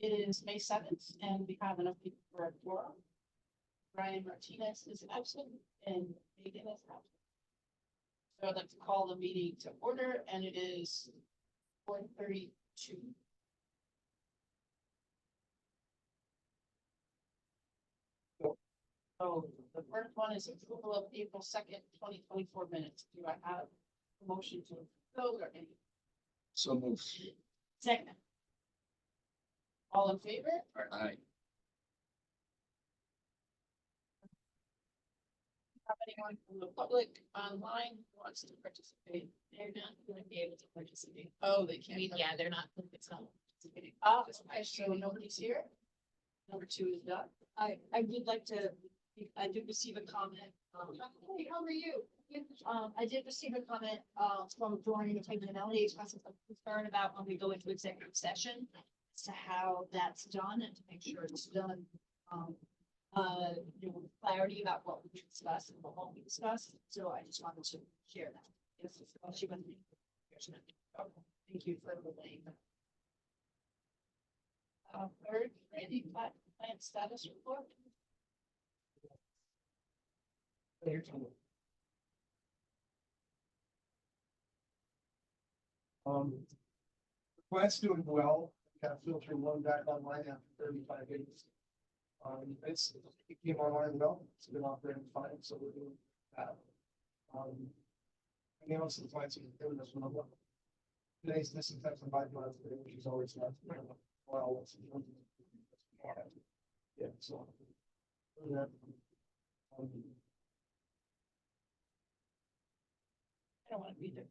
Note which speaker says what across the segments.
Speaker 1: It is May 7th, and we have enough people for a quorum. Brian Martinez is absent, and Megan is absent. So I'd like to call the meeting to order, and it is 4:32. So the first one is approval of April 2nd, 2024 minutes. Do I have a motion to approve or any?
Speaker 2: So move.
Speaker 1: Second. All in favor?
Speaker 2: Aye.
Speaker 1: Have anyone from the public online who wants to participate?
Speaker 3: They're not going to be able to participate.
Speaker 1: Oh, they can't.
Speaker 3: Yeah, they're not, it's not participating.
Speaker 1: Okay, so nobody's here. Number 2 is done.
Speaker 4: I would like to, I did receive a comment. Hey, how are you? I did receive a comment, from Doreen and Melody expressing some concern about when we go into executive session as to how that's done and to make sure it's done. You know, with clarity about what we discuss and what won't be discussed. So I just wanted to share that. Yes, she wasn't. Thank you for relaying that.
Speaker 1: Third, Randy, plant status report.
Speaker 5: The plant's doing well, got a filter one back online after 35 days. It came online well, it's been operating fine, so we're doing that. And also the plant's doing this one well. Today's disinfectant byproduct, which is always not well. Yeah, so. Yeah.
Speaker 1: I don't want to be there.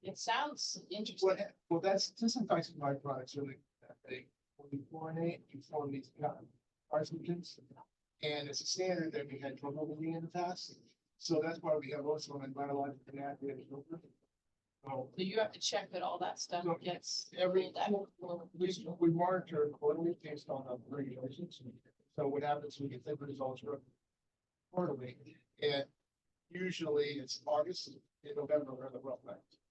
Speaker 1: It sounds interesting.
Speaker 5: Well, that's disinfectant byproducts really that they, when you chlorinate, you form these carcinogens. And it's a standard that we had trouble meeting in the past. So that's why we have also an biological inactivated filter. So
Speaker 1: So you have to check that all that stuff
Speaker 5: No,
Speaker 1: gets
Speaker 5: every,
Speaker 1: that.
Speaker 5: we monitor quarterly based on the regulations. So what happens, we get the results quarterly, and usually it's August and November are the rough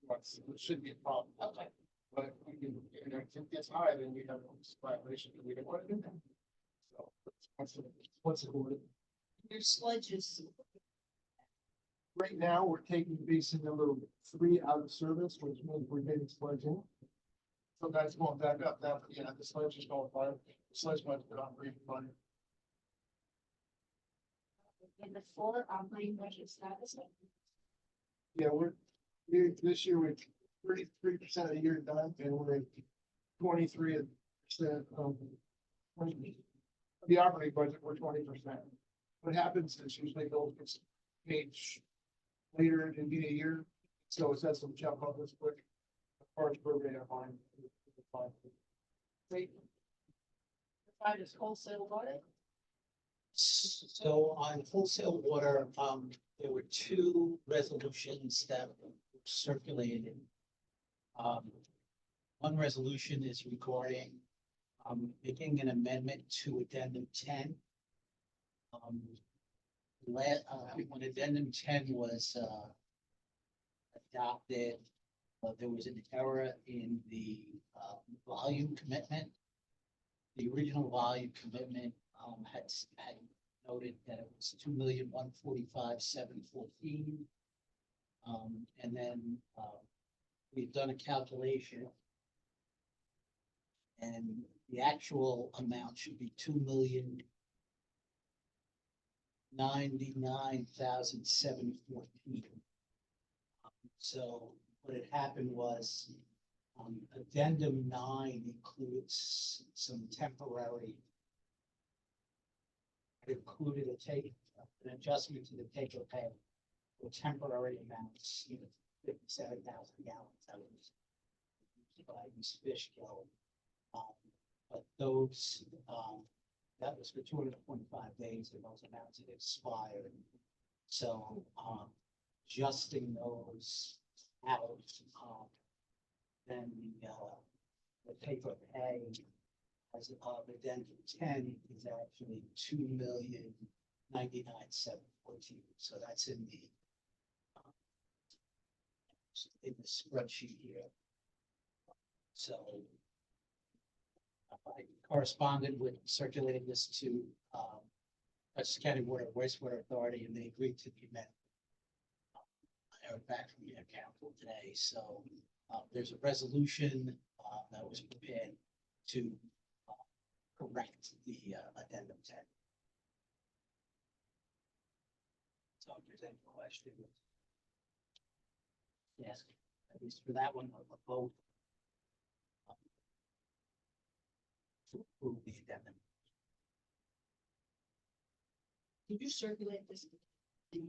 Speaker 5: months, which shouldn't be a problem.
Speaker 1: Okay.
Speaker 5: But we can, and if it gets high, then we have a violation, and we don't want to do that. So once a quarter.
Speaker 4: Your sludges.
Speaker 5: Right now, we're taking basin number 3 out of service, which means we're getting sludge in. Sometimes going back up, now, the sludge is going fine, the sludge might be operating fine.
Speaker 1: And the 4 operating budget status.
Speaker 5: Yeah, this year we're 33% of the year done, and we're at 23%. The operating budget, we're 20%. What happens is usually those gets paid later in the year, so it has some jump up this quick. As far as program line.
Speaker 1: Great. 5 is wholesale water.
Speaker 2: So on wholesale water, there were 2 resolutions that were circulated. One resolution is regarding making an amendment to addendum 10. When addendum 10 was adopted, there was an error in the volume commitment. The original volume commitment had noted that it was 2,145,714. And then we've done a calculation, and the actual amount should be 2,099,714. So what had happened was addendum 9 includes some temporary. It included an adjustment to the take or pay for temporary amounts, 57,000 gallons. That was by East Fishkill. But those, that was for 225 days, and those amounts had expired. So, adjusting those out, then the paper pay as of addendum 10 is actually 2,099,714. So that's in the spreadsheet here. So I corresponded with, circulated this to, Dutchess County Water Wastewater Authority, and they agreed to the amendment. I heard back from their council today, so, there's a resolution, that was prepared to, correct the, addendum 10. So if there's any question. Yes, at least for that one, a vote. To approve the addendum.
Speaker 4: Did you circulate this?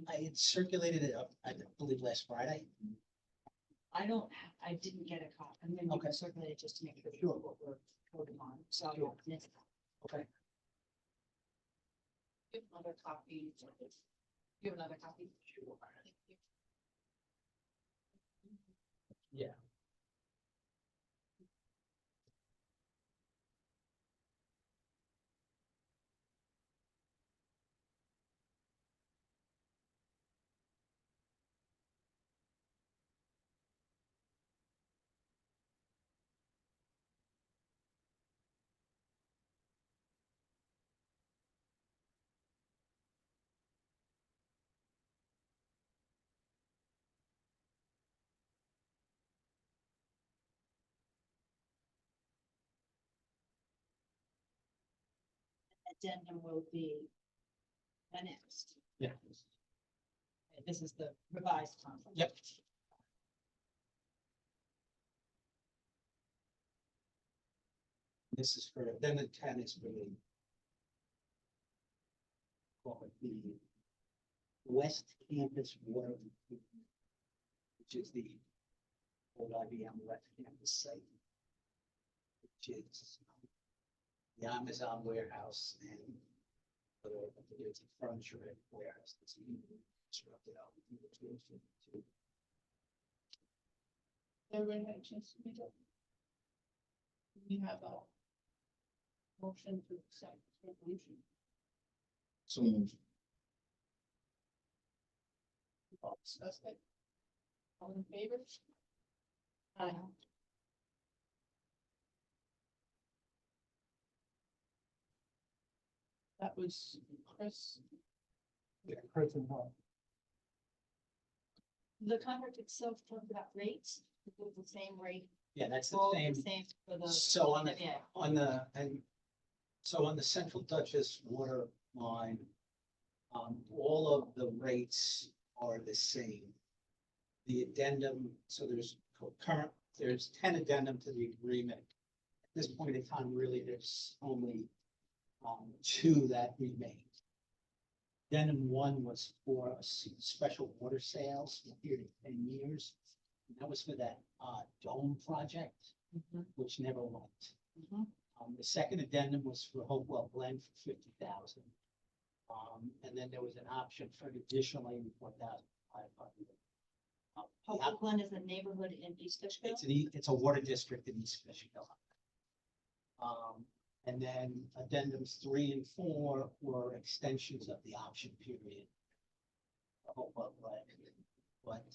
Speaker 2: I had circulated it up, I believe, last Friday.
Speaker 4: I didn't get a copy. I'm gonna
Speaker 2: Okay.
Speaker 4: circulate it just to make sure what we're voting on. So.
Speaker 2: Sure.
Speaker 4: yes.
Speaker 2: Okay.
Speaker 1: You have another copy. You have another copy?
Speaker 2: Sure.
Speaker 1: Thank you.
Speaker 2: Yeah.
Speaker 4: Addendum will be annexed.
Speaker 2: Yeah.
Speaker 4: Okay, this is the revised contract.
Speaker 2: Yep. This is for, then the 10 is for the. Call it the West Campus Water. Which is the old IBM West Campus site. Which is the Amazon warehouse and it's a furniture warehouse that's being constructed out. In the 2052.
Speaker 1: Everyone had a chance to read it? We have a motion to accept this resolution.
Speaker 5: So moved.
Speaker 1: All discussed it? All in favor? Aye. That was Chris.
Speaker 5: Yeah, Chris and Paul.
Speaker 4: The contract itself talked about rates, it was the same rate.
Speaker 2: Yeah, that's the
Speaker 4: all
Speaker 2: same.
Speaker 4: For the.
Speaker 2: So on the,
Speaker 4: Yeah.
Speaker 2: and so on the Central Dutchess water line, all of the rates are the same. The addendum, so there's there's 10 addendum to the agreement. At this point in time, really, there's only 2 that remain. Addendum 1 was for special water sales for a period of 10 years. And that was for that dome project,
Speaker 4: Mhm.
Speaker 2: which never went.
Speaker 4: Mhm.
Speaker 2: The second addendum was for Hopewell Glen for 50,000. And then there was an option for an additional 84,500.
Speaker 4: Hopewell Glen is a neighborhood in East Fishkill.
Speaker 2: It's a water district in East Fishkill. And then addendums 3 and 4 were extensions of the option period. of Hopewell Glen. But,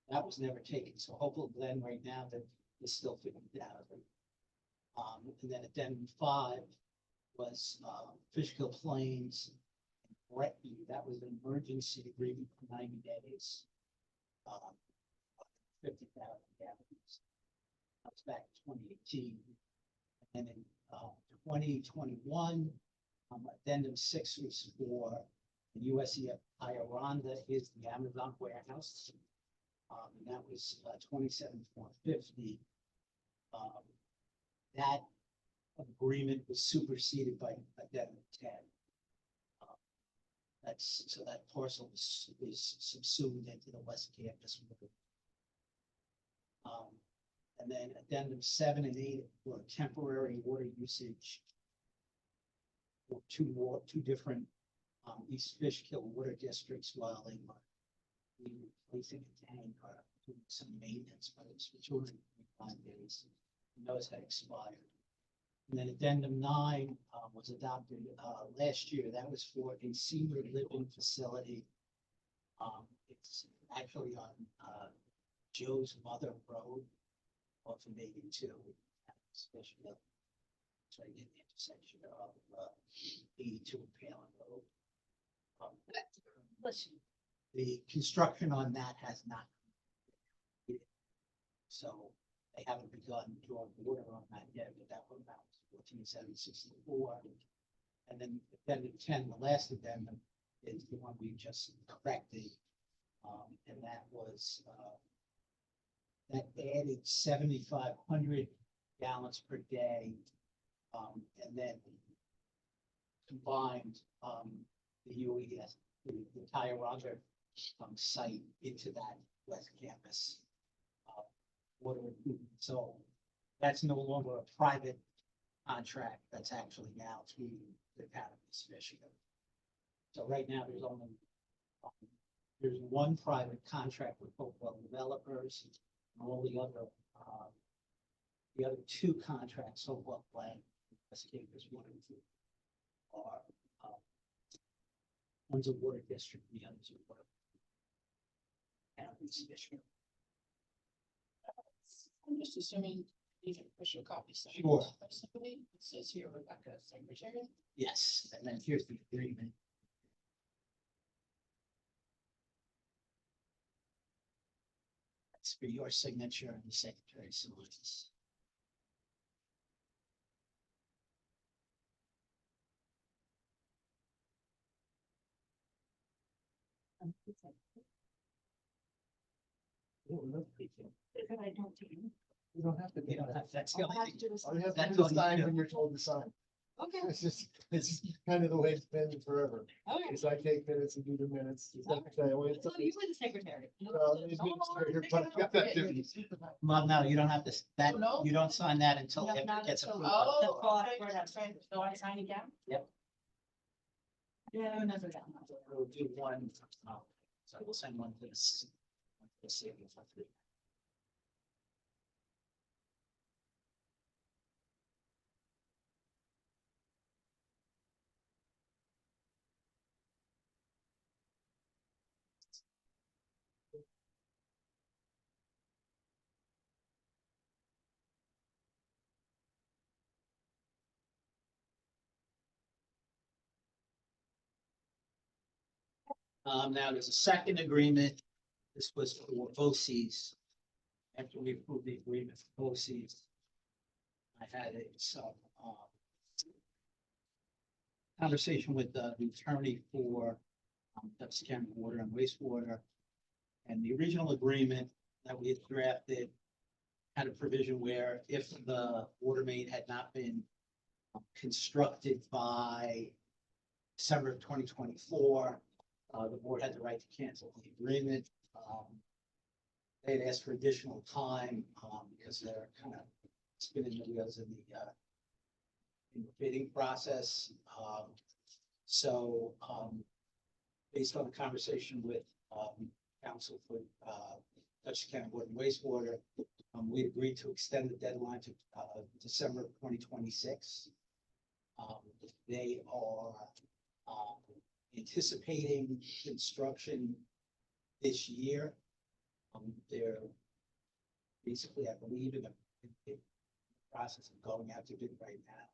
Speaker 2: that was never taken. So Hopewell Glen right now, that is still 50,000. And then addendum 5 was, Fishkill Plains. and Breton, that was an emergency agreement for 90 days. 50,000 gallons. That was back in 2018. And in 2021, addendum 6 was for the USEF Ioronda is the Amazon warehouse. And that was 27,450. That agreement was superseded by addendum 10. So that parcel is subsumed into the West Campus. And then addendum 7 and 8 were temporary water usage. For two different East Fishkill water districts while they were replacing a tank or doing some maintenance, but it's for 205 days. And those had expired. And then addendum 9 was adopted last year. That was for a senior living facility. It's actually on Joe's Mother Road. off of 82. Especially it's right in the intersection of 82 and Palin Road.
Speaker 4: Listen,
Speaker 2: The construction on that has not. completed. So they haven't begun drawing water on that yet, but that one about 14,764. And then addendum 10, the last addendum is the one we just corrected. And that was, that added 7,500 gallons per day. And then combined, the UES, the Tioga, site into that West Campus. Water improvement. So that's no longer a private contract, that's actually now through the town of East Michigan. So right now, there's one private contract with Hopewell Developers, and all the other two contracts, Hopewell Plan, Escapers, one and two, are, one's a water district, and the other's a water. Town of East Michigan.
Speaker 1: I'm just assuming these are official copies. signed
Speaker 2: Sure.
Speaker 1: by somebody. It says here Rebecca, secretary.
Speaker 2: Yes, and then here's the agreement. That's for your signature and the secretary signs.
Speaker 4: but I don't do.
Speaker 5: You don't have to do
Speaker 2: You don't
Speaker 5: that.
Speaker 2: have, that's the
Speaker 4: I'll
Speaker 2: only
Speaker 4: have
Speaker 2: thing.
Speaker 4: to do this.
Speaker 5: All you have to
Speaker 2: That's
Speaker 5: do
Speaker 2: all
Speaker 5: is
Speaker 2: you
Speaker 5: sign
Speaker 2: do.
Speaker 5: when you're told to sign.
Speaker 4: Okay,
Speaker 5: It's kind of the way it's been forever.
Speaker 4: okay.
Speaker 5: It's I take minutes and do the minutes. The secretary always-
Speaker 4: So you were the secretary.
Speaker 5: Well, the administrator, but got that duty.
Speaker 2: Well, no, you don't have to, that,
Speaker 1: Oh, no?
Speaker 2: you don't sign that until
Speaker 4: No,
Speaker 2: it
Speaker 4: not
Speaker 2: gets
Speaker 4: until-
Speaker 2: approved.
Speaker 1: Oh,
Speaker 4: The fraud,
Speaker 1: okay.
Speaker 4: that's right. So I sign again?
Speaker 2: Yep.
Speaker 4: Yeah, I remember that.
Speaker 2: We'll do one, so we'll send one to this. Let's see if we have three. Now there's a second agreement. This was for BOCES. After we approved the agreement for BOCES, I had some conversation with the attorney for Dutchess County Water and Wastewater. And the original agreement that we had drafted had a provision where if the water main had not been constructed by December of 2024, the board had the right to cancel the agreement. They had asked for additional time, because they're kind of spinning the wheels in the bidding process. So, based on the conversation with, council for, Dutchess County Water and Wastewater, we agreed to extend the deadline to, December of 2026. They are, anticipating construction this year. They're basically, I believe, in the process of going out to bid right now,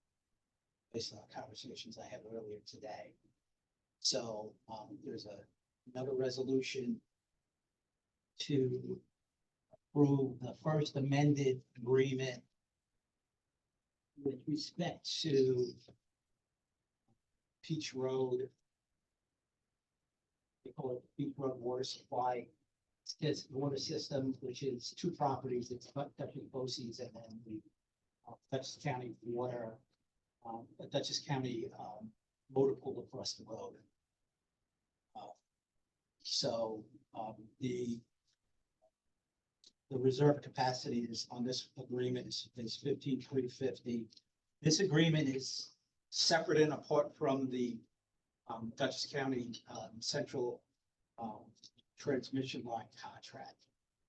Speaker 2: based on the conversations I had earlier today. So, there's another resolution to approve the first amended agreement with respect to Peach Road. They call it Peach Road Water Supply. It's water system, which is two properties. It's Dutchess BOCES and then the Dutchess County Water, Dutchess County motor pool across the road. So the reserve capacity is on this agreement is 15,350. This agreement is separate and apart from the Dutchess County Central transmission line contract.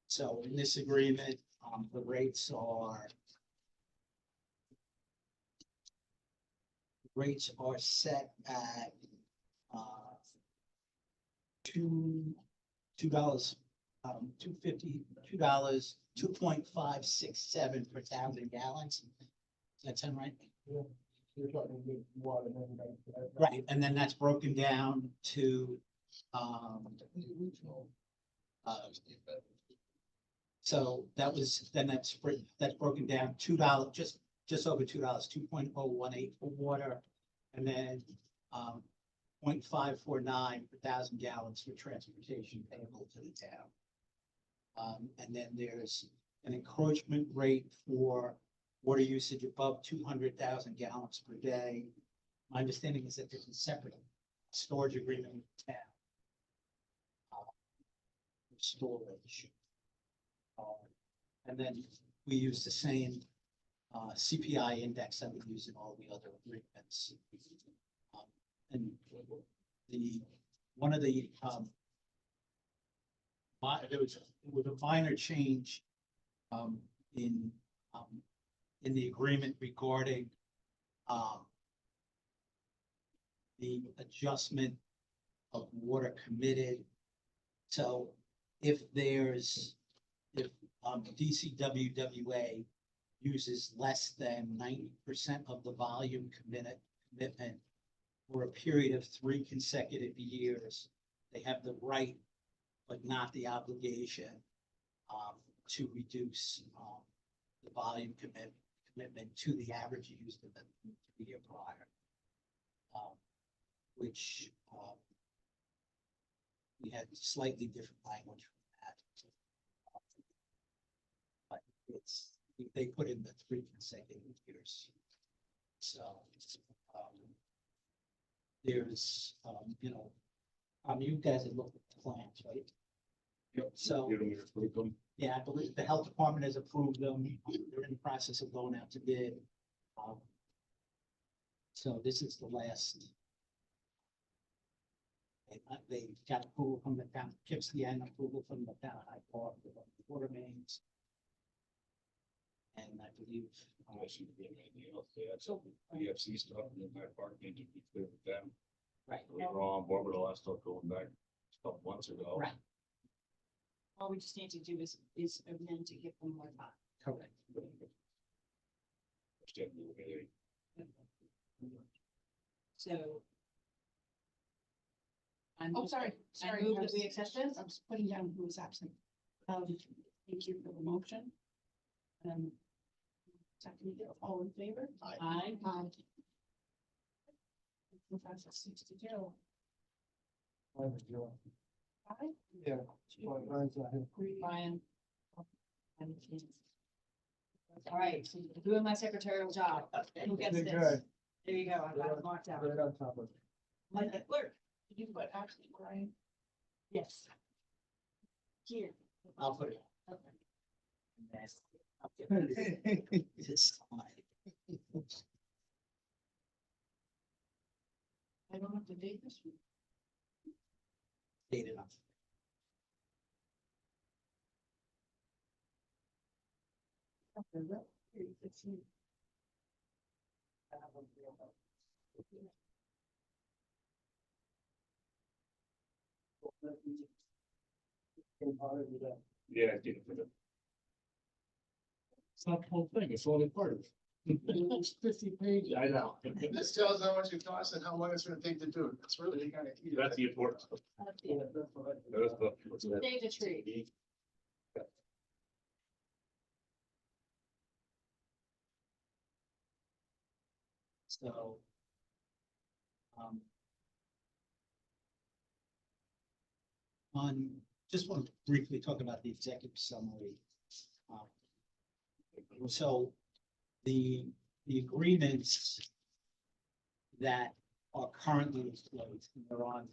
Speaker 2: So in this agreement, the rates are set at $2 $2.567 per 1,000 gallons. Does that sound right?
Speaker 5: You're talking with water and everything.
Speaker 2: Right, and then that's broken down to, so that was, then that's broken down $2, just over $2, 2.018 for water. And then, 0.549 per 1,000 gallons for transportation payable to the town. And then there's an encroachment rate for water usage above 200,000 gallons per day. My understanding is that there's a separate storage agreement with the town. For storage. And then we use the same CPI index that we use in all the other agreements. And one of the, there was a minor change in the agreement regarding the adjustment of water committed. So if DCWWA uses less than 90% of the volume commitment for a period of 3 consecutive years, they have the right, but not the obligation, to reduce the volume commitment to the average used in the year prior. Which we had slightly different language from that. But they put in the 3 consecutive years. So, there's, you guys have looked at the plans, right?
Speaker 6: Yep.
Speaker 2: So, yeah, I believe the health department has approved them. They're in the process of going out to bid. So this is the last. They got approval from the town, Poughkeepsie, and approval from the town of Hyde Park, for the water mains. And I believe.
Speaker 6: Unless you get anything else to add, so EFC stuff in the back park need to be clear with them.
Speaker 2: Right.
Speaker 6: We were on board with all that stuff going back a couple months ago.
Speaker 2: Right.
Speaker 4: All we just need to do is amend to give them more time.
Speaker 2: Correct.
Speaker 6: Understand the way
Speaker 4: So.
Speaker 1: Oh, sorry,
Speaker 4: I
Speaker 1: sorry.
Speaker 4: move
Speaker 1: I
Speaker 4: that we
Speaker 1: was-
Speaker 4: accept this.
Speaker 1: I was putting down who was absent. Thank you for the motion. Second, all in favor?
Speaker 2: Aye.
Speaker 4: Aye.
Speaker 1: Passes 6-0. Aye.
Speaker 5: Yeah. Well, mine's not here.
Speaker 4: Brian. All right, so doing my secretarial job. Who gets
Speaker 5: Good,
Speaker 4: this?
Speaker 5: good.
Speaker 4: There you go, I got it marked out.
Speaker 5: Right on top of it.
Speaker 4: Like the clerk,
Speaker 1: Did you put absent, Brian?
Speaker 4: yes. Here.
Speaker 2: I'll put it.
Speaker 4: Okay.
Speaker 2: That's- I'll get rid of it. This time.
Speaker 1: I don't have to date this one.
Speaker 2: Date enough.
Speaker 1: Okay, well, here, it's you.
Speaker 6: Yeah, I did it for the. It's not the whole thing, it's only part of it.
Speaker 5: It's 50 pages.
Speaker 6: I know.
Speaker 5: This tells how much it costs and how long it's gonna take to do it. That's really kind of key.
Speaker 6: That's the important stuff.
Speaker 4: That's the-
Speaker 6: That's the-
Speaker 4: Save the tree.
Speaker 2: So. Just want to briefly talk about the executive summary. So the agreements that are currently in place, and they're on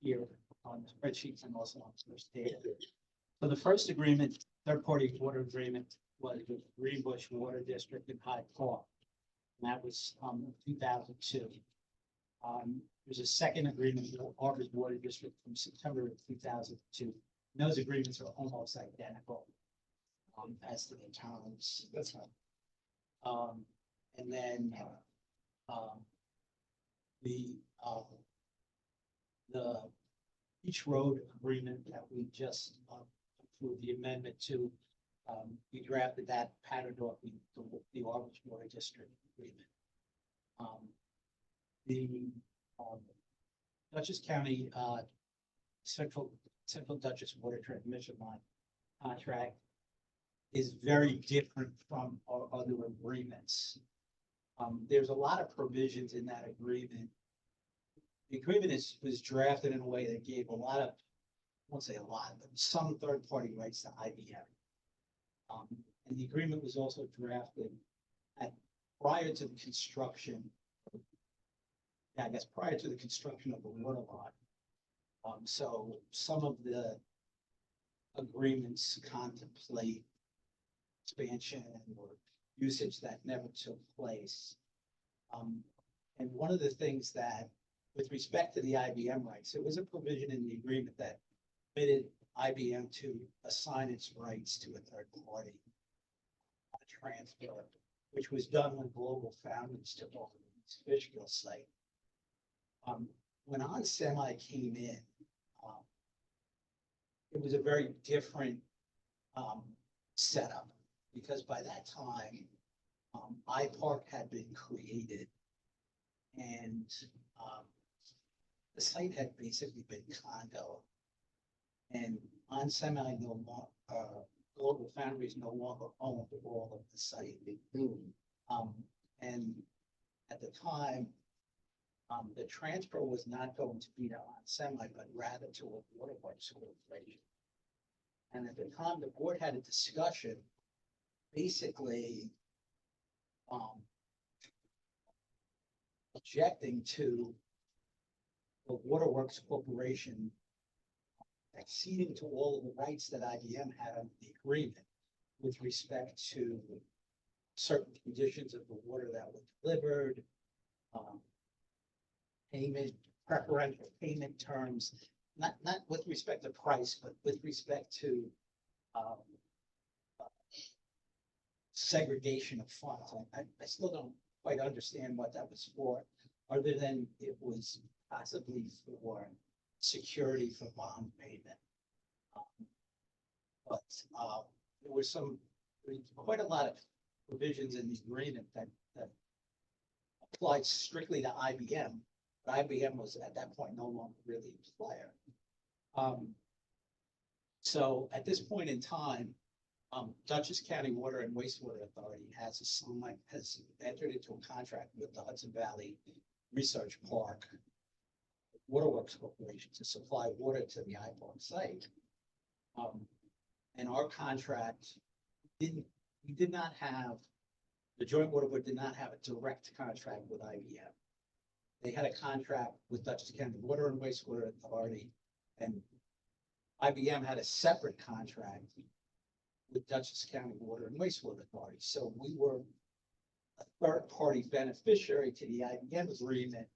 Speaker 2: here on the spreadsheets and also on the first data. So the first agreement, third-party water agreement, was with Greenbush Water District in Hyde Park. And that was 2002. There's a second agreement with Harvard Water District from September of 2002. And those agreements are almost identical as to the terms.
Speaker 5: That's fine.
Speaker 2: And then the Beach Road agreement that we just approve the amendment to, we drafted that patterned off the Orange Water District agreement. The, Dutchess County, Central Dutchess Water Transmission Line contract is very different from our other agreements. There's a lot of provisions in that agreement. The agreement was drafted in a way that gave a lot of, I won't say a lot, but some third-party rights to IBM. And the agreement was also drafted prior to the construction. I guess prior to the construction of the water line. So some of the agreements contemplate expansion or usage that never took place. And one of the things that, with respect to the IBM rights, there was a provision in the agreement that permitted IBM to assign its rights to a third party transfer, which was done when Global Foundries took over the Fishkill site. When onsemi came in, it was a very different setup, because by that time, iPark had been created, and the site had basically been condo. And onsemi no longer, Global Foundries no longer owned all of the site. And at the time, the transfer was not going to be to onsemi, but rather to a waterworks corporation. And at the time, the board had a discussion, basically, objecting to the Waterworks Corporation acceding to all of the rights that IBM had under the agreement with respect to certain conditions of the water that was delivered, payment, preferential payment terms, not with respect to price, but with respect to segregation of funds. I still don't quite understand what that was for, other than it was possibly for security for bond payment. But there was quite a lot of provisions in the agreement that applied strictly to IBM, but IBM was at that point no longer really a player. So at this point in time, Dutchess County Water and Wastewater Authority has entered into a contract with the Hudson Valley Research Park Waterworks Corporation to supply water to the iPark site. And our contract the Joint Water Board did not have a direct contract with IBM. They had a contract with Dutchess County Water and Wastewater Authority, and IBM had a separate contract with Dutchess County Water and Wastewater Authority. So we were a third-party beneficiary to the IBM agreement,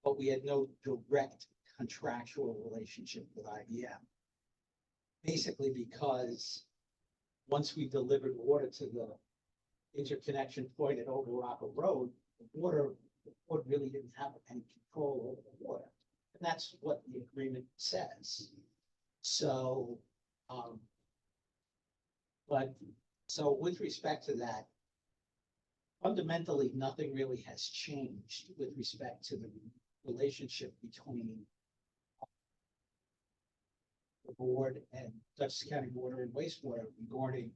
Speaker 2: but we had no direct contractual relationship with IBM. Basically because once we delivered water to the interconnection point at Old Rocker Road, the board really didn't have any control over the water. And that's what the agreement says. So, so with respect to that, fundamentally, nothing really has changed with respect to the relationship between the board and Dutchess County Water and Wastewater regarding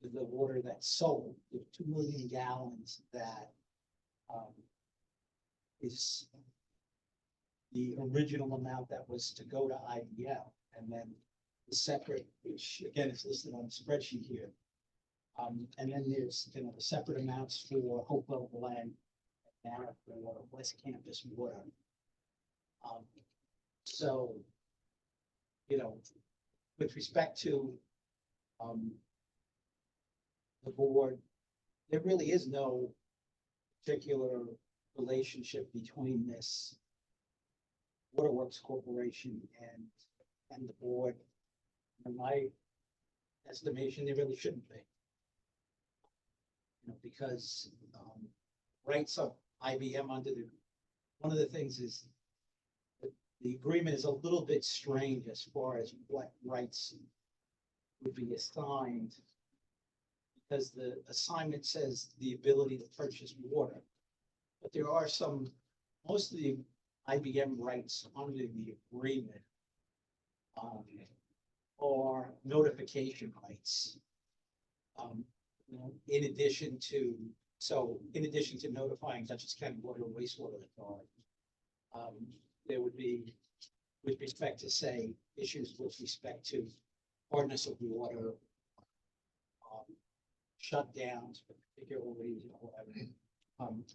Speaker 2: the water that's sold, the 2 million gallons that is the original amount that was to go to IBM, and then the separate, which again is listed on the spreadsheet here. And then there's, the separate amounts for Hopewell Glen and for West Campus Water. So, with respect to the board, there really is no particular relationship between this Waterworks Corporation and the board. In my estimation, there really shouldn't be. Because rights of IBM under one of the things is that the agreement is a little bit strange as far as what rights would be assigned. Because the assignment says the ability to purchase water. But there are most of the IBM rights under the agreement are notification rights. In addition to notifying Dutchess County Water and Wastewater Authority, there would be, with respect to, say, issues with respect to hardness of water, shutdowns for particular reason or whatever.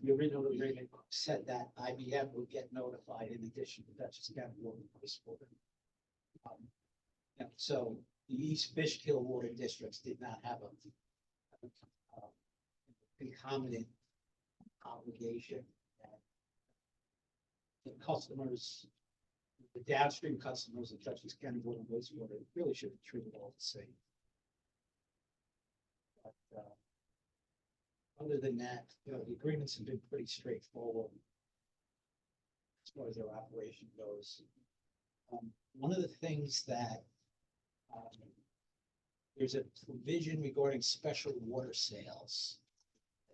Speaker 2: The original agreement said that IBM would get notified in addition to Dutchess County Water and Wastewater. So the East Fishkill water districts did not have a concomitant obligation that the customers, the downstream customers of Dutchess County Water and Wastewater really should be treated all the same. But, other than that, the agreements have been pretty straightforward as far as their operation goes. One of the things that there's a provision regarding special water sales.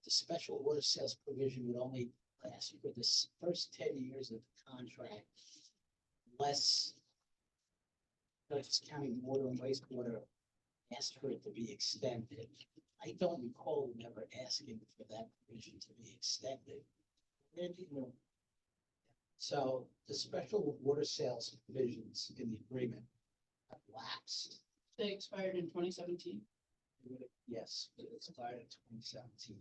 Speaker 2: The special water sales provision would only last for the first 10 years of the contract, unless Dutchess County Water and Wastewater asked for it to be extended. I don't recall them ever asking for that provision to be extended. So the special water sales provisions in the agreement have lapsed.
Speaker 1: They expired in 2017.
Speaker 2: Yes, it expired in 2017.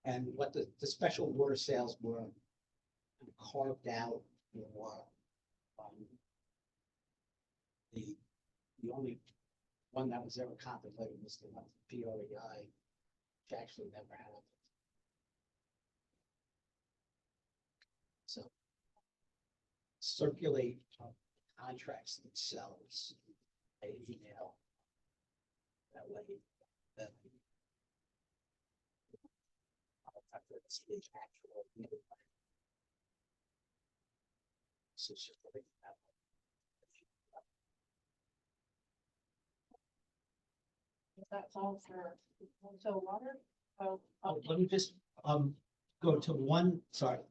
Speaker 2: And what the special water sales were carved out for the only one that was ever contemplated was the one for PREI, which actually never happened. So circulate contracts themselves by email. That way, that it's the actual. So circulate that way.
Speaker 1: That's all for so water. Oh,
Speaker 2: Let me just go to one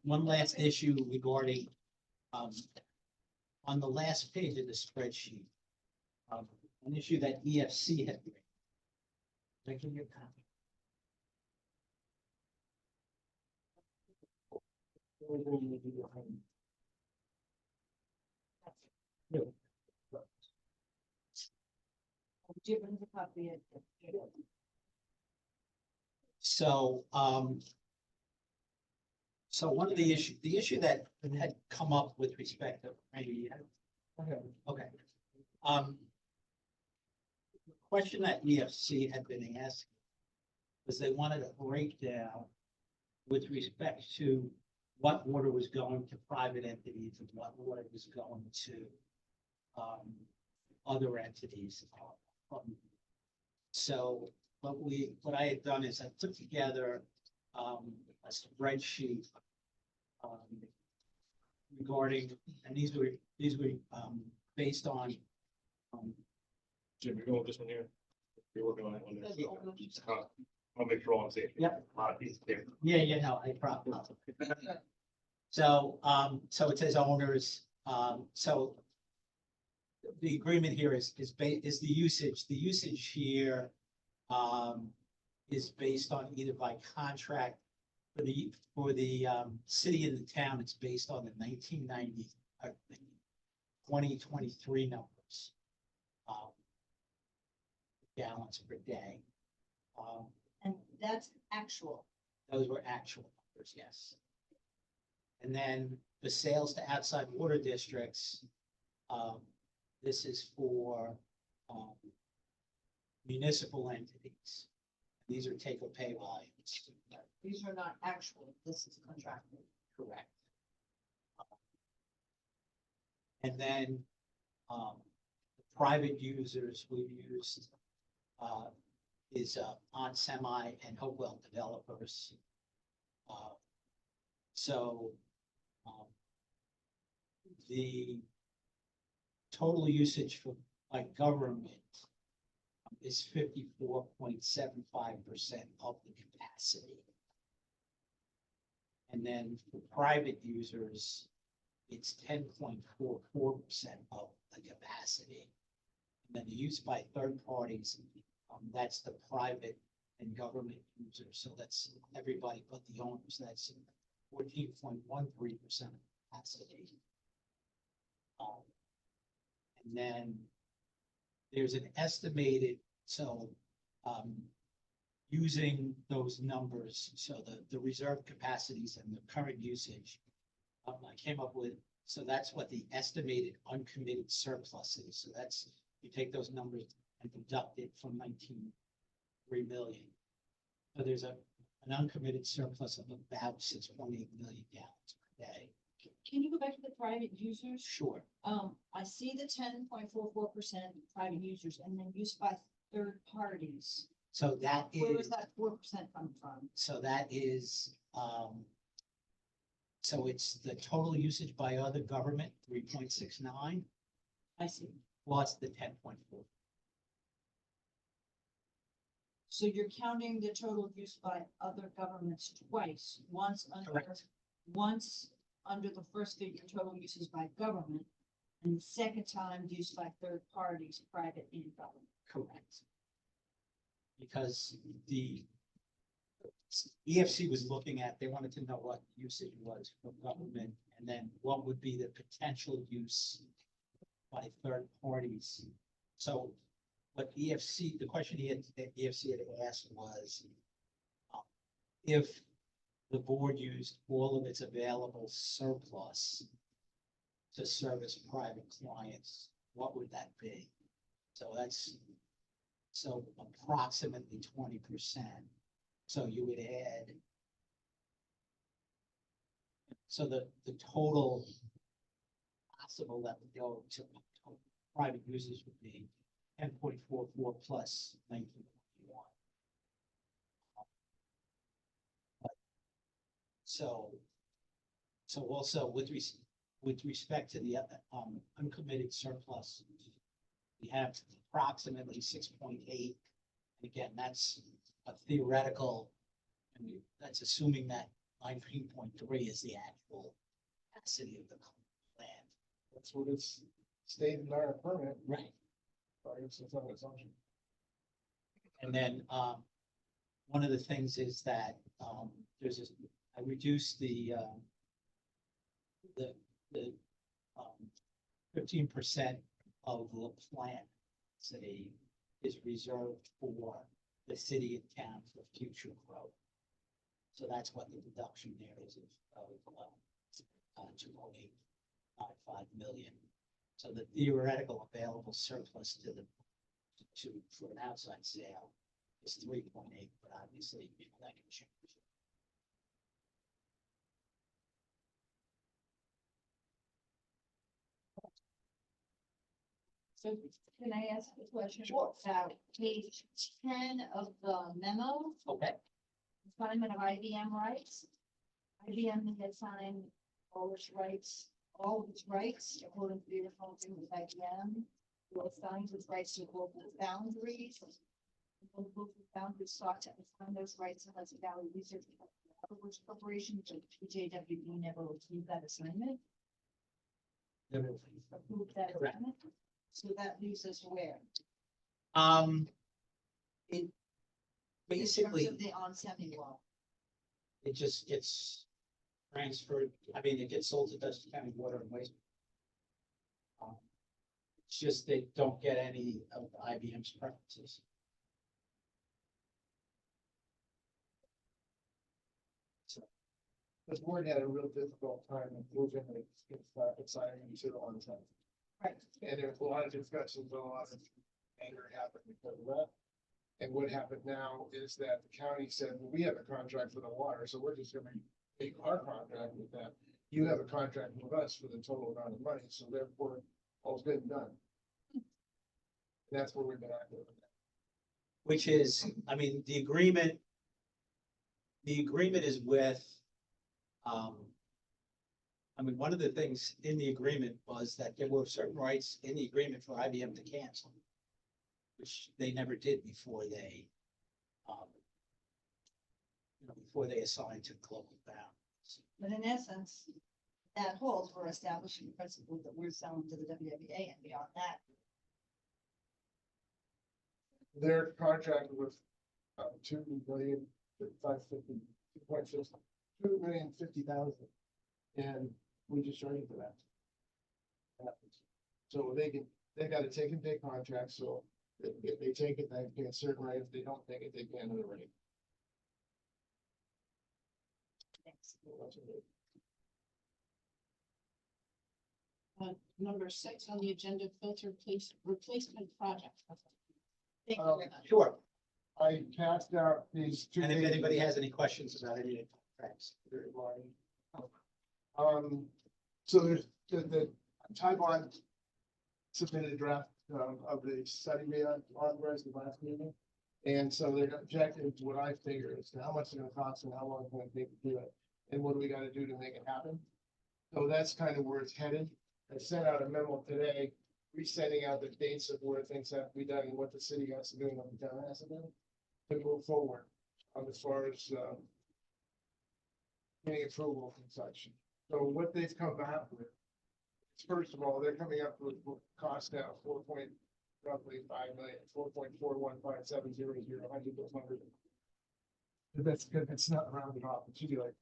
Speaker 2: last issue regarding on the last page of the spreadsheet. An issue that EFC had raised. Can I give you a copy? No. So, so one of the issue that had come up with respect to, okay. The question that EFC had been asked was they wanted a breakdown with respect to what water was going to private entities and what water was going to other entities. So what I had done is I put together a spreadsheet regarding, and these were based on
Speaker 6: Jim, you're going with this one here? You're working on it one
Speaker 1: That's
Speaker 6: there.
Speaker 1: all.
Speaker 6: I'll make sure all I'm saying.
Speaker 2: Yep.
Speaker 6: A lot of pieces there.
Speaker 2: Yeah, no, I probably. So, so it says owners, so the agreement here is the usage. The usage here is based on either by contract for the city and the town. It's based on the 1990 2023 numbers. Gallons per day.
Speaker 4: And that's actual.
Speaker 2: Those were actual numbers, yes. And then the sales to outside water districts, this is for municipal entities. These are take-or-pay volumes.
Speaker 4: These are not actual, this is contracted.
Speaker 2: Correct. And then the private users we've used is On Semi and Hopewell Developers. So Um, The total usage for, by government is 54.75% of the capacity. And then for private users, it's 10.44% of the capacity. And then the use by third parties, that's the private and government users, so that's everybody but the owners, that's 14.13% of capacity. And then there's an estimated, so, using those numbers, so the reserve capacities and the current usage, I came up with, so that's what the estimated uncommitted surplus is. So that's, you take those numbers and deduct it from 19.3 million. So there's an uncommitted surplus of about 6.8 million gallons per day.
Speaker 4: Can you go back to the private users?
Speaker 2: Sure.
Speaker 4: I see the 10.44% private users and then used by third parties.
Speaker 2: So that
Speaker 4: Where
Speaker 2: is,
Speaker 4: does that 4% come from?
Speaker 2: so that is, so it's the total usage by other government, 3.69,
Speaker 4: I see.
Speaker 2: plus the 10.4.
Speaker 4: So you're counting the total use by other governments twice,
Speaker 2: Correct.
Speaker 4: once under the first figure, total uses by government, and the second time used by third parties, private and government.
Speaker 2: Correct. Because the EFC was looking at, they wanted to know what usage was from government, and then what would be the potential use by third parties. So what EFC, the question that EFC had asked was, if the board used all of its available surplus to service private clients, what would that be? So that's, so approximately 20%. So you would add. So the total possible that would go to private users would be 10.44 plus 19.1. So also with respect to the uncommitted surplus, we have approximately 6.8. Again, that's a theoretical, and that's assuming that 19.3 is the actual capacity of the land.
Speaker 5: That's what it's stated in our permit.
Speaker 2: Right.
Speaker 5: Right, it's an assumption.
Speaker 2: And then, one of the things is that, there's this, I reduced the 15% of the plant city is reserved for the city and town for future growth. So that's what the deduction there is of 2.895 million. So the theoretical available surplus to for an outside sale is 3.8, but obviously, that can change.
Speaker 4: So can I ask a question? About page 10 of the memo,
Speaker 2: Okay.
Speaker 4: assignment of IBM rights. IBM had signed all its rights according to the original agreement with IBM. Will assign its rights to global boundaries. Global boundaries sought to assign those rights unless Valley Research Corporation, which PJWB never received that assignment. Approved that
Speaker 2: Correct.
Speaker 4: assignment. So that leaves us where?
Speaker 2: It
Speaker 4: In
Speaker 2: basically,
Speaker 4: terms of the on-semi law.
Speaker 2: it just gets transferred, I mean, it gets sold to Dutchess County Water and Waste. It's just they don't get any of IBM's preferences.
Speaker 5: This board had a real difficult time approving it's signing to the on time.
Speaker 4: Right.
Speaker 5: And there was a lot of discussions, a lot of anger happened because of that. And what happened now is that the county said, well, we have a contract for the water, so we're just gonna take our contract with that. You have a contract with us for the total amount of money, so therefore, all's good and done. That's where we've been at with that.
Speaker 2: Which is, I mean, the agreement is with, I mean, one of the things in the agreement was that there were certain rights in the agreement for IBM to cancel, which they never did before they, before they assigned to Global Bound.
Speaker 4: But in essence, that holds, we're establishing the principle that we're selling to the WWA, and beyond that,
Speaker 5: They're contracted with, 2,550,000, and we just charge it for that. Happens. So they gotta take and pay contracts, so if they take it, they pay a certain rate, if they don't take it, they pay another rate.
Speaker 4: thanks.
Speaker 1: Number 6 on the agenda, filter replacement project.
Speaker 4: Thank you very much.
Speaker 2: Sure,
Speaker 5: I passed out these two.
Speaker 2: and if
Speaker 5: pages.
Speaker 2: anybody has any questions about any of the contracts.
Speaker 5: So there's the Taiwan submitted a draft of the study we authorized the last meeting. And so their objective, what I figure is how much it's gonna cost and how long it's gonna take to do it. And what do we gotta do to make it happen? So that's kind of where it's headed. I sent out a memo today, resending out the dates of where things have to be done and what the city has to do and what the town has to do to move forward, as far as, getting approval and such. So what they've come back with, is, first of all, they're coming up with cost now, roughly 5 million, 4.415700. That's good, it's not rounded off, it should be like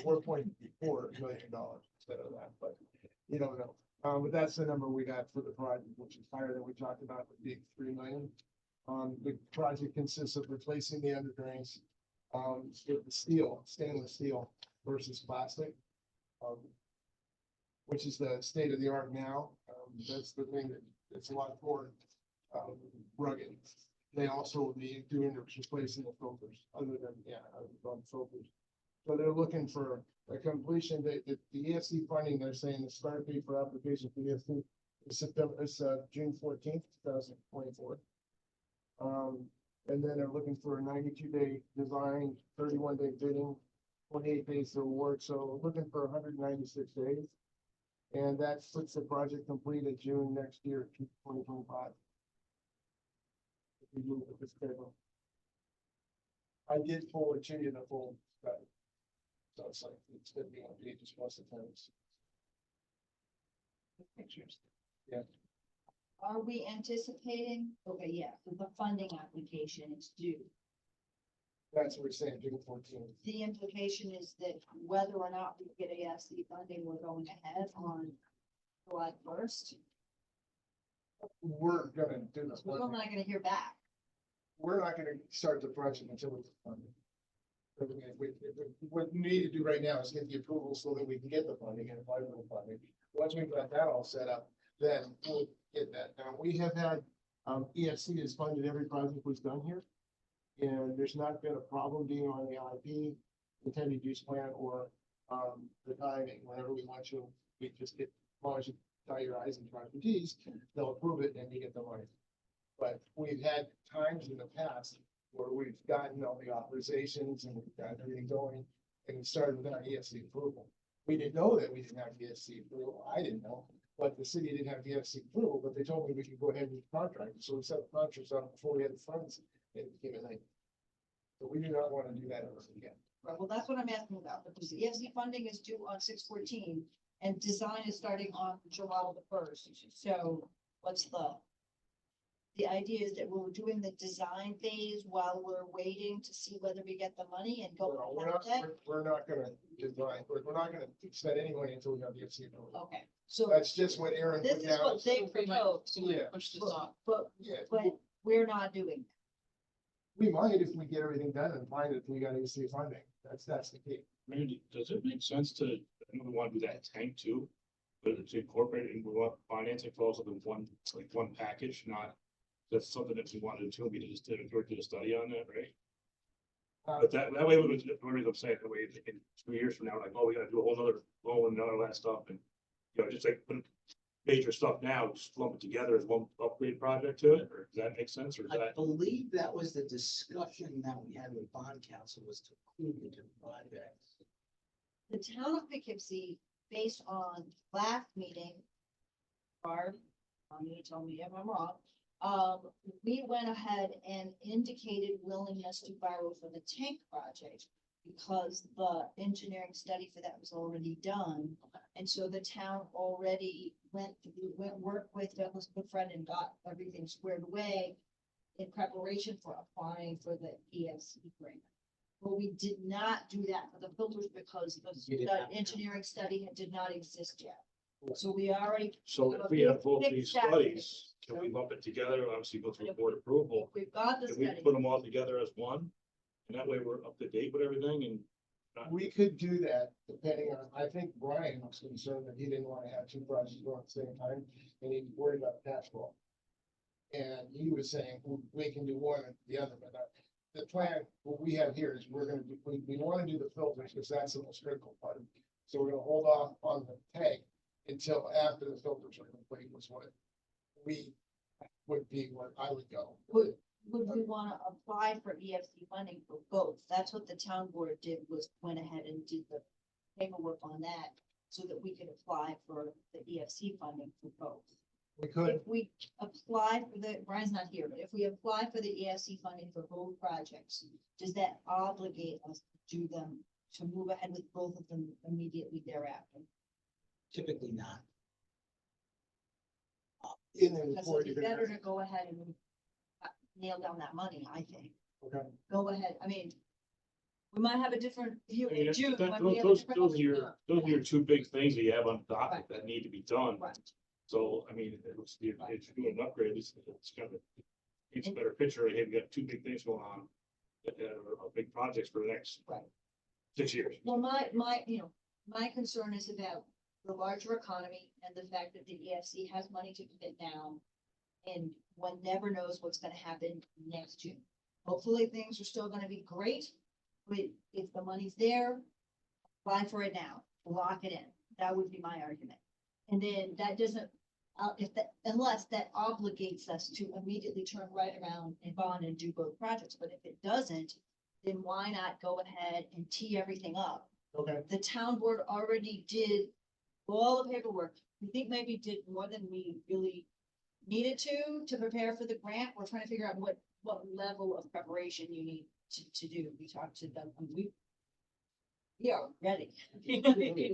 Speaker 5: $4.4 million instead of that, but you don't know. But that's the number we got for the project, which is higher than we talked about, with being 3 million. The project consists of replacing the under drains, with the steel, stainless steel versus plastic. Which is the state of the art now. That's the thing that it's a lot more rugged. They also will be doing replacing the filters, other than filters. So they're looking for a completion date. The EFC funding, they're saying the start date for application for EFC is June 14th, 2024. And then they're looking for a 92-day design, 31-day bidding, 28 days to award, so looking for 196 days. And that puts the project completed June next year, 2025. If we move with the schedule. I did forward to you the full study. So it's like, it's gonna be on pages plus the times.
Speaker 1: Pictures.
Speaker 4: Are we anticipating, okay, yeah, so the funding application is due.
Speaker 5: That's what we're saying, June 14th.
Speaker 4: The implication is that whether or not we get AFC funding, we're going ahead on July 1st.
Speaker 5: We're gonna do this.
Speaker 4: We're not gonna hear back.
Speaker 5: We're not gonna start the project until we fund it. What we need to do right now is get the approval so that we can get the funding and apply for the funding. Once we've got that all set up, then we'll get that. Now, we have had, EFC has funded every project we've done here. And there's not been a problem being on the IP, intended use plan, or, the timing. Whenever we want you, we just get, as long as you tie your i's and cross your t's, they'll approve it and you get the money. But we've had times in the past where we've gotten all the authorizations and we've got everything going, and we started without EFC approval. We didn't know that we didn't have EFC approval. I didn't know, but the city didn't have EFC approval, but they told me we could go ahead and contract. So we set the contracts up before we had the funds, and it became a night. So we do not want to do that ever again.
Speaker 4: Right, well, that's what I'm asking about, because the EFC funding is due on 6/14, and design is starting on July 1st. So what's the idea is that we're doing the design phase while we're waiting to see whether we get the money and go.
Speaker 5: No, we're
Speaker 4: ahead
Speaker 5: not,
Speaker 4: with it?
Speaker 5: we're not gonna design, we're not gonna spend any money until we have the EFC approval.
Speaker 4: Okay, so
Speaker 5: That's just what Aaron
Speaker 4: this
Speaker 5: put
Speaker 4: is
Speaker 5: down.
Speaker 4: what they
Speaker 1: We might
Speaker 4: proposed,
Speaker 5: Yeah.
Speaker 1: push this off.
Speaker 4: but
Speaker 5: Yeah,
Speaker 4: we're not doing
Speaker 5: we might if we get everything done and find that we got EFC funding. That's the key.
Speaker 6: Maybe, does it make sense to, I know we want to do that tank too, but to incorporate it, and we want financing falls into one, like one package, not. That's something that we wanted to, we just did a study on that, right? But that way, we would, the reason I'm saying, that way, in 2 years from now, like, oh, we gotta do a whole nother loan and all that stuff, and, just like, put major stuff now, just lump it together as one upgrade project to it, or does that make sense, or is
Speaker 2: I
Speaker 6: that?
Speaker 2: believe that was the discussion that we had with bond council, was to include the two projects.
Speaker 4: The town of Poughkeepsie based on last meeting, Barb, you tell me if I'm wrong, we went ahead and indicated willingness to borrow for the tank project because the engineering study for that was already done. And so the town already worked with Douglas Goodfriend and got everything squared away in preparation for applying for the EFC grant. But we did not do that for the filters because
Speaker 2: You did
Speaker 4: the
Speaker 2: not.
Speaker 4: engineering study did not exist yet. So we already,
Speaker 6: So if we have both these studies, can we lump it together, obviously go through board approval?
Speaker 4: we've got the
Speaker 6: Can we
Speaker 4: study.
Speaker 6: put them all together as one? And that way we're up to date with everything and
Speaker 5: We could do that depending on, I think Brian was concerned that he didn't want to have two projects going at the same time and he worried about cash flow. And he was saying, we can do one or the other, but the plan, what we have here is we're gonna do, we want to do the filters because that's the most critical part. So we're gonna hold off on the tank until after the filters are complete, was what we would be, what I would go.
Speaker 4: Would we wanna apply for EFC funding for both? That's what the town board did, was went ahead and did the paperwork on that so that we could apply for the EFC funding for both.
Speaker 5: We could,
Speaker 4: If we apply for the, Brian's not here, but if we apply for the EFC funding for both projects, does that obligate us to do them, to move ahead with both of them immediately thereafter?
Speaker 2: Typically not.
Speaker 5: in the
Speaker 4: Because
Speaker 5: report,
Speaker 4: it'd
Speaker 5: you're
Speaker 4: be
Speaker 5: gonna
Speaker 4: better
Speaker 5: have,
Speaker 4: to go ahead and nail down that money, I think.
Speaker 5: okay.
Speaker 4: Go ahead, I mean, we might have a different view
Speaker 6: I mean,
Speaker 4: in
Speaker 6: that's-
Speaker 4: June.
Speaker 6: that-
Speaker 4: when we have a
Speaker 6: those
Speaker 4: different
Speaker 6: are your, those are your two big things that you have on docket
Speaker 4: Right.
Speaker 6: that need to be done.
Speaker 4: Right.
Speaker 6: So, I mean, it's, if you're doing an upgrade, it's kind of, it's a better picture. Hey, we got two big things going on. That are big projects for the next
Speaker 4: Right.
Speaker 6: 6 years.
Speaker 4: Well, my concern is about the larger economy and the fact that the EFC has money to commit now. And one never knows what's gonna happen next June. Hopefully, things are still gonna be great, but if the money's there, apply for it now, lock it in. That would be my argument. And then that doesn't, unless that obligates us to immediately turn right around and bond and do both projects, but if it doesn't, then why not go ahead and tee everything up?
Speaker 5: Okay,
Speaker 4: The town board already did all the paperwork. We think maybe did more than we really needed to prepare for the grant. We're trying to figure out what level of preparation you need to do. We talked to them, and we are ready.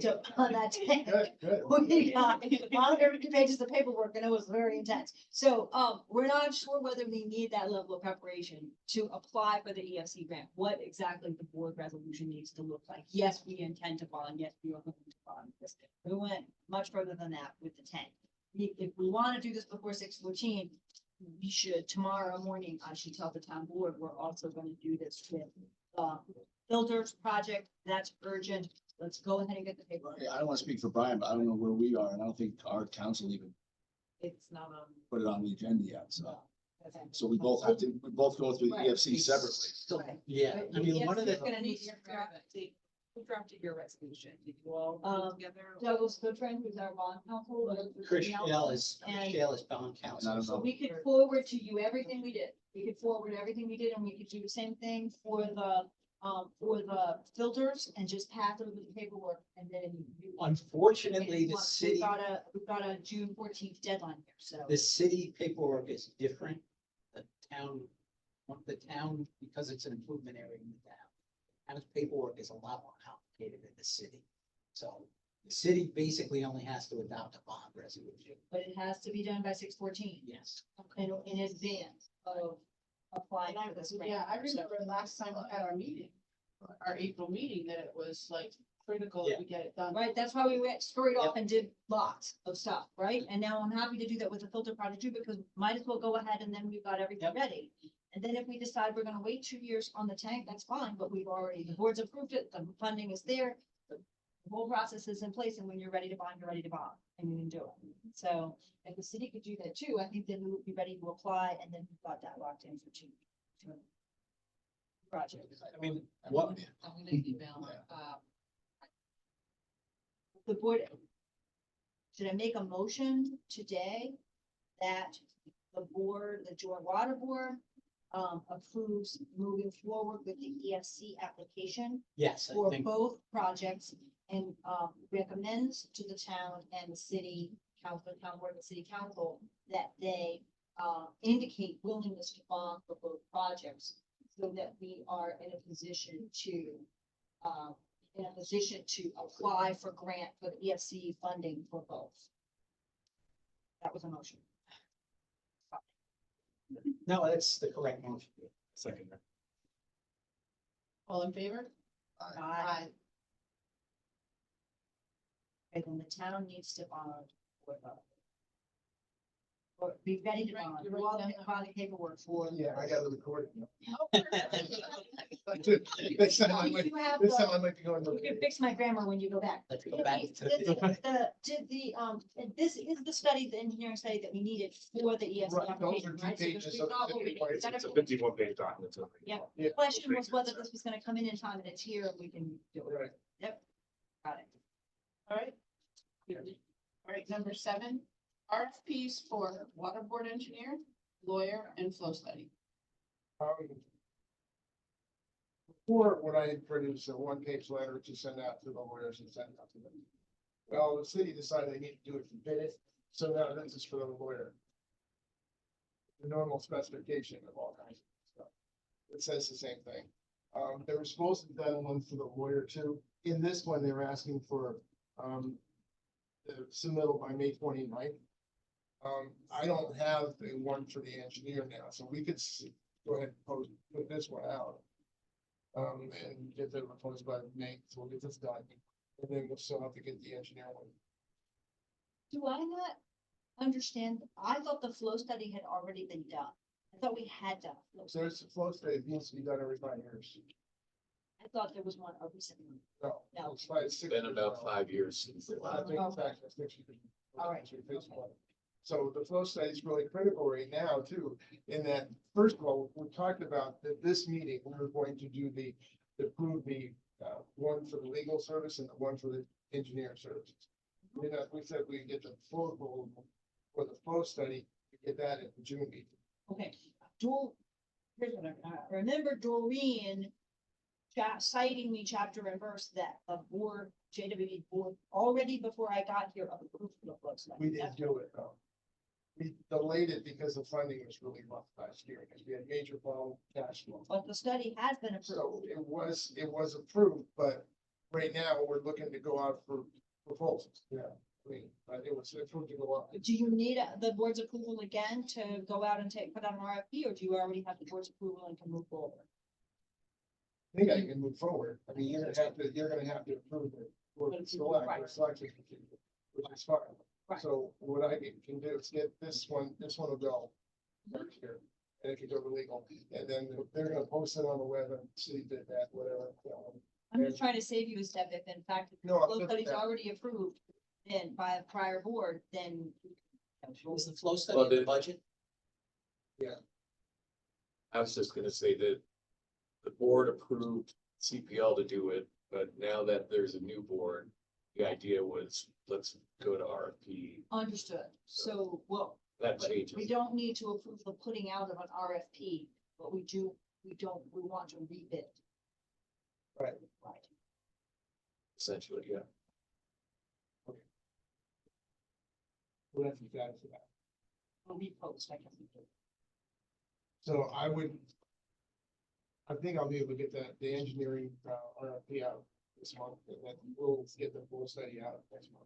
Speaker 4: To on that tank.
Speaker 5: good, good.
Speaker 4: We got 150 pages of paperwork and it was very intense. So, we're not sure whether we need that level of preparation to apply for the EFC grant. What exactly the board resolution needs to look like. Yes, we intend to bond. Yes, we are looking to bond this. We went much further than that with the tank. If we want to do this before 6/14, we should, tomorrow morning, I should tell the town board, we're also going to do this with, filters project. That's urgent. Let's go ahead and get the paper.
Speaker 7: I don't want to speak for Brian, but I don't know where we are, and I don't think our council even
Speaker 3: It's not on.
Speaker 7: put it on the agenda yet, so.
Speaker 4: Okay.
Speaker 7: So we both have to, we both go through the
Speaker 4: Right.
Speaker 7: EFC separately.
Speaker 4: Right.
Speaker 2: Yeah, I mean, one of
Speaker 4: Yes,
Speaker 2: the,
Speaker 4: we're gonna need
Speaker 3: Who
Speaker 4: to-
Speaker 3: drafted your resolution? Did you all
Speaker 4: Um,
Speaker 3: meet together?
Speaker 4: Douglas Goodfriend, who's our bond counsel.
Speaker 2: Chris Shell is
Speaker 4: And-
Speaker 2: bond
Speaker 7: And I
Speaker 2: counsel.
Speaker 7: don't
Speaker 4: So
Speaker 7: know,
Speaker 4: we could forward to you everything we did. We could forward everything we did and we could do the same thing for the filters and just pass over the paperwork and then. you-
Speaker 2: Unfortunately, the
Speaker 4: We've
Speaker 2: city,
Speaker 4: we've got a June 14th deadline here, so.
Speaker 2: the city paperwork is different. The town, because it's an improvement area in the town. Town's paperwork is a lot more complicated than the city. So the city basically only has to adopt a bond resolution.
Speaker 4: But it has to be done by 6/14
Speaker 2: Yes.
Speaker 4: in advance of applying for this grant.
Speaker 1: Yeah, I
Speaker 4: So-
Speaker 1: remember last time we had our meeting, our April meeting, that it was like critical that we get it done.
Speaker 4: Right, that's why we went straight off and did lots of stuff, right? And now I'm happy to do that with the filter project too, because might as well go ahead and then we've got everything
Speaker 2: Yep.
Speaker 4: ready. And then if we decide we're gonna wait 2 years on the tank, that's fine, but we've already, the board's approved it, the funding is there. The whole process is in place, and when you're ready to bond, you're ready to bond, and you can do it. So if the city could do that too, I think then we would be ready to apply, and then we've got that locked in for two projects.
Speaker 2: I mean,
Speaker 7: what,
Speaker 3: I'm gonna email,
Speaker 4: The board, should I make a motion today that the board, the joint water board, approves moving forward with the EFC application
Speaker 2: yes, I
Speaker 4: for
Speaker 2: think,
Speaker 4: both projects and, recommends to the town and the city council, town board and city council, that they, indicate willingness to bond for both projects, so that we are in a position to, apply for grant for the EFC funding for both. That was a motion.
Speaker 2: No, that's the correct motion.
Speaker 6: Second.
Speaker 1: All in favor?
Speaker 4: Aye. And then the town needs to bond for the. Or be ready to
Speaker 1: Right,
Speaker 4: bond,
Speaker 1: you're
Speaker 4: do
Speaker 1: right
Speaker 4: all
Speaker 1: down
Speaker 4: the
Speaker 1: there.
Speaker 4: bonding paperwork for.
Speaker 5: Yeah, I got the recording.
Speaker 1: Oh,
Speaker 5: This time I
Speaker 4: You
Speaker 5: might,
Speaker 4: have
Speaker 5: this time
Speaker 4: the-
Speaker 5: I might be going. to-
Speaker 4: You can fix my grammar when you go back.
Speaker 2: Let's go back to the.
Speaker 4: This is the study, the engineering study that we needed for the ESC
Speaker 5: Right, those
Speaker 4: application,
Speaker 5: are two
Speaker 4: right? So
Speaker 5: pages
Speaker 4: just
Speaker 5: of
Speaker 4: read off what we
Speaker 5: different
Speaker 4: did. Is that
Speaker 6: It's a
Speaker 4: okay?
Speaker 6: 51-page document. so-
Speaker 4: Yeah.
Speaker 5: Yeah.
Speaker 4: The question was whether this was gonna come in time and it's here, and we can do it.
Speaker 5: Right.
Speaker 4: Got it.
Speaker 1: all right. All right, number 7, RFPs for water board engineer, lawyer, and flow study.
Speaker 5: Before, when I had produced a one-page letter to send out to the lawyers and send out to them. Well, the city decided they need to do it for bid, so now this is for the lawyer. The normal specification of all kinds of stuff. It says the same thing. They were supposed to have done one for the lawyer too. In this one, they were asking for, the submittal by May 29th. I don't have the one for the engineer now, so we could go ahead and put this one out. And get the proposed by May, so we'll get this done, and then we'll still have to get the engineer one.
Speaker 4: Do I not understand? I thought the flow study had already been done. I thought we had done. a flow
Speaker 5: So
Speaker 4: study.
Speaker 5: there's a flow study, it needs to be done every 5 years.
Speaker 4: I thought there was one recently.
Speaker 5: No,
Speaker 4: No.
Speaker 5: it's 5, 6
Speaker 7: Been
Speaker 5: years
Speaker 7: about
Speaker 5: now.
Speaker 7: 5 years since the
Speaker 5: I
Speaker 7: last.
Speaker 5: think it's actually 6 years.
Speaker 4: All right.
Speaker 5: Since we faced one. So the flow study is really critical right now too, in that, first of all, we talked about that this meeting, we were going to do approve the, one for the legal service and the one for the engineering services. You know, we said we get the full approval for the flow study, we get that at the June meeting.
Speaker 4: Okay, here's what I remember Doreen citing me chapter and verse that the board, JWB board, already before I got here, approved the flow study.
Speaker 5: We didn't do it though. We delayed it because the funding was really rough last year, because we had major problem cash flow.
Speaker 4: But the study has been
Speaker 5: So
Speaker 4: approved.
Speaker 5: it was approved, but right now we're looking to go out for proposals, yeah. I mean, it was approved to go out.
Speaker 4: Do you need the board's approval again to go out and put out an RFP, or do you already have the board's approval and can move forward?
Speaker 5: I think I can move forward. I mean, you're gonna have to approve it. Or select, or selection procedure, which is fine.
Speaker 4: Right.
Speaker 5: So what I can do is get this one will go next year. And it can go to legal, and then they're gonna post it on the web and see did that, whatever.
Speaker 4: I'm just trying to save you a step. If in fact, if the
Speaker 5: No, I'm
Speaker 4: flow
Speaker 5: good with
Speaker 4: study's
Speaker 5: that.
Speaker 4: already approved then by a prior board, then.
Speaker 2: Was the flow
Speaker 7: Well,
Speaker 2: study in the
Speaker 7: the-
Speaker 2: budget?
Speaker 7: I was just gonna say that the board approved CPL to do it, but now that there's a new board, the idea was, let's go to RFP.
Speaker 4: Understood. So, well,
Speaker 7: That
Speaker 4: but we
Speaker 7: changes.
Speaker 4: don't need to approve the putting out of an RFP, but we want to rebid.
Speaker 5: Right.
Speaker 4: Right.
Speaker 7: Essentially, yeah.
Speaker 5: We'll have to guys for that.
Speaker 4: Or repost, I guess. we do.
Speaker 5: So I think I'll be able to get the engineering, RFP out this month, and then we'll get the full study out next month.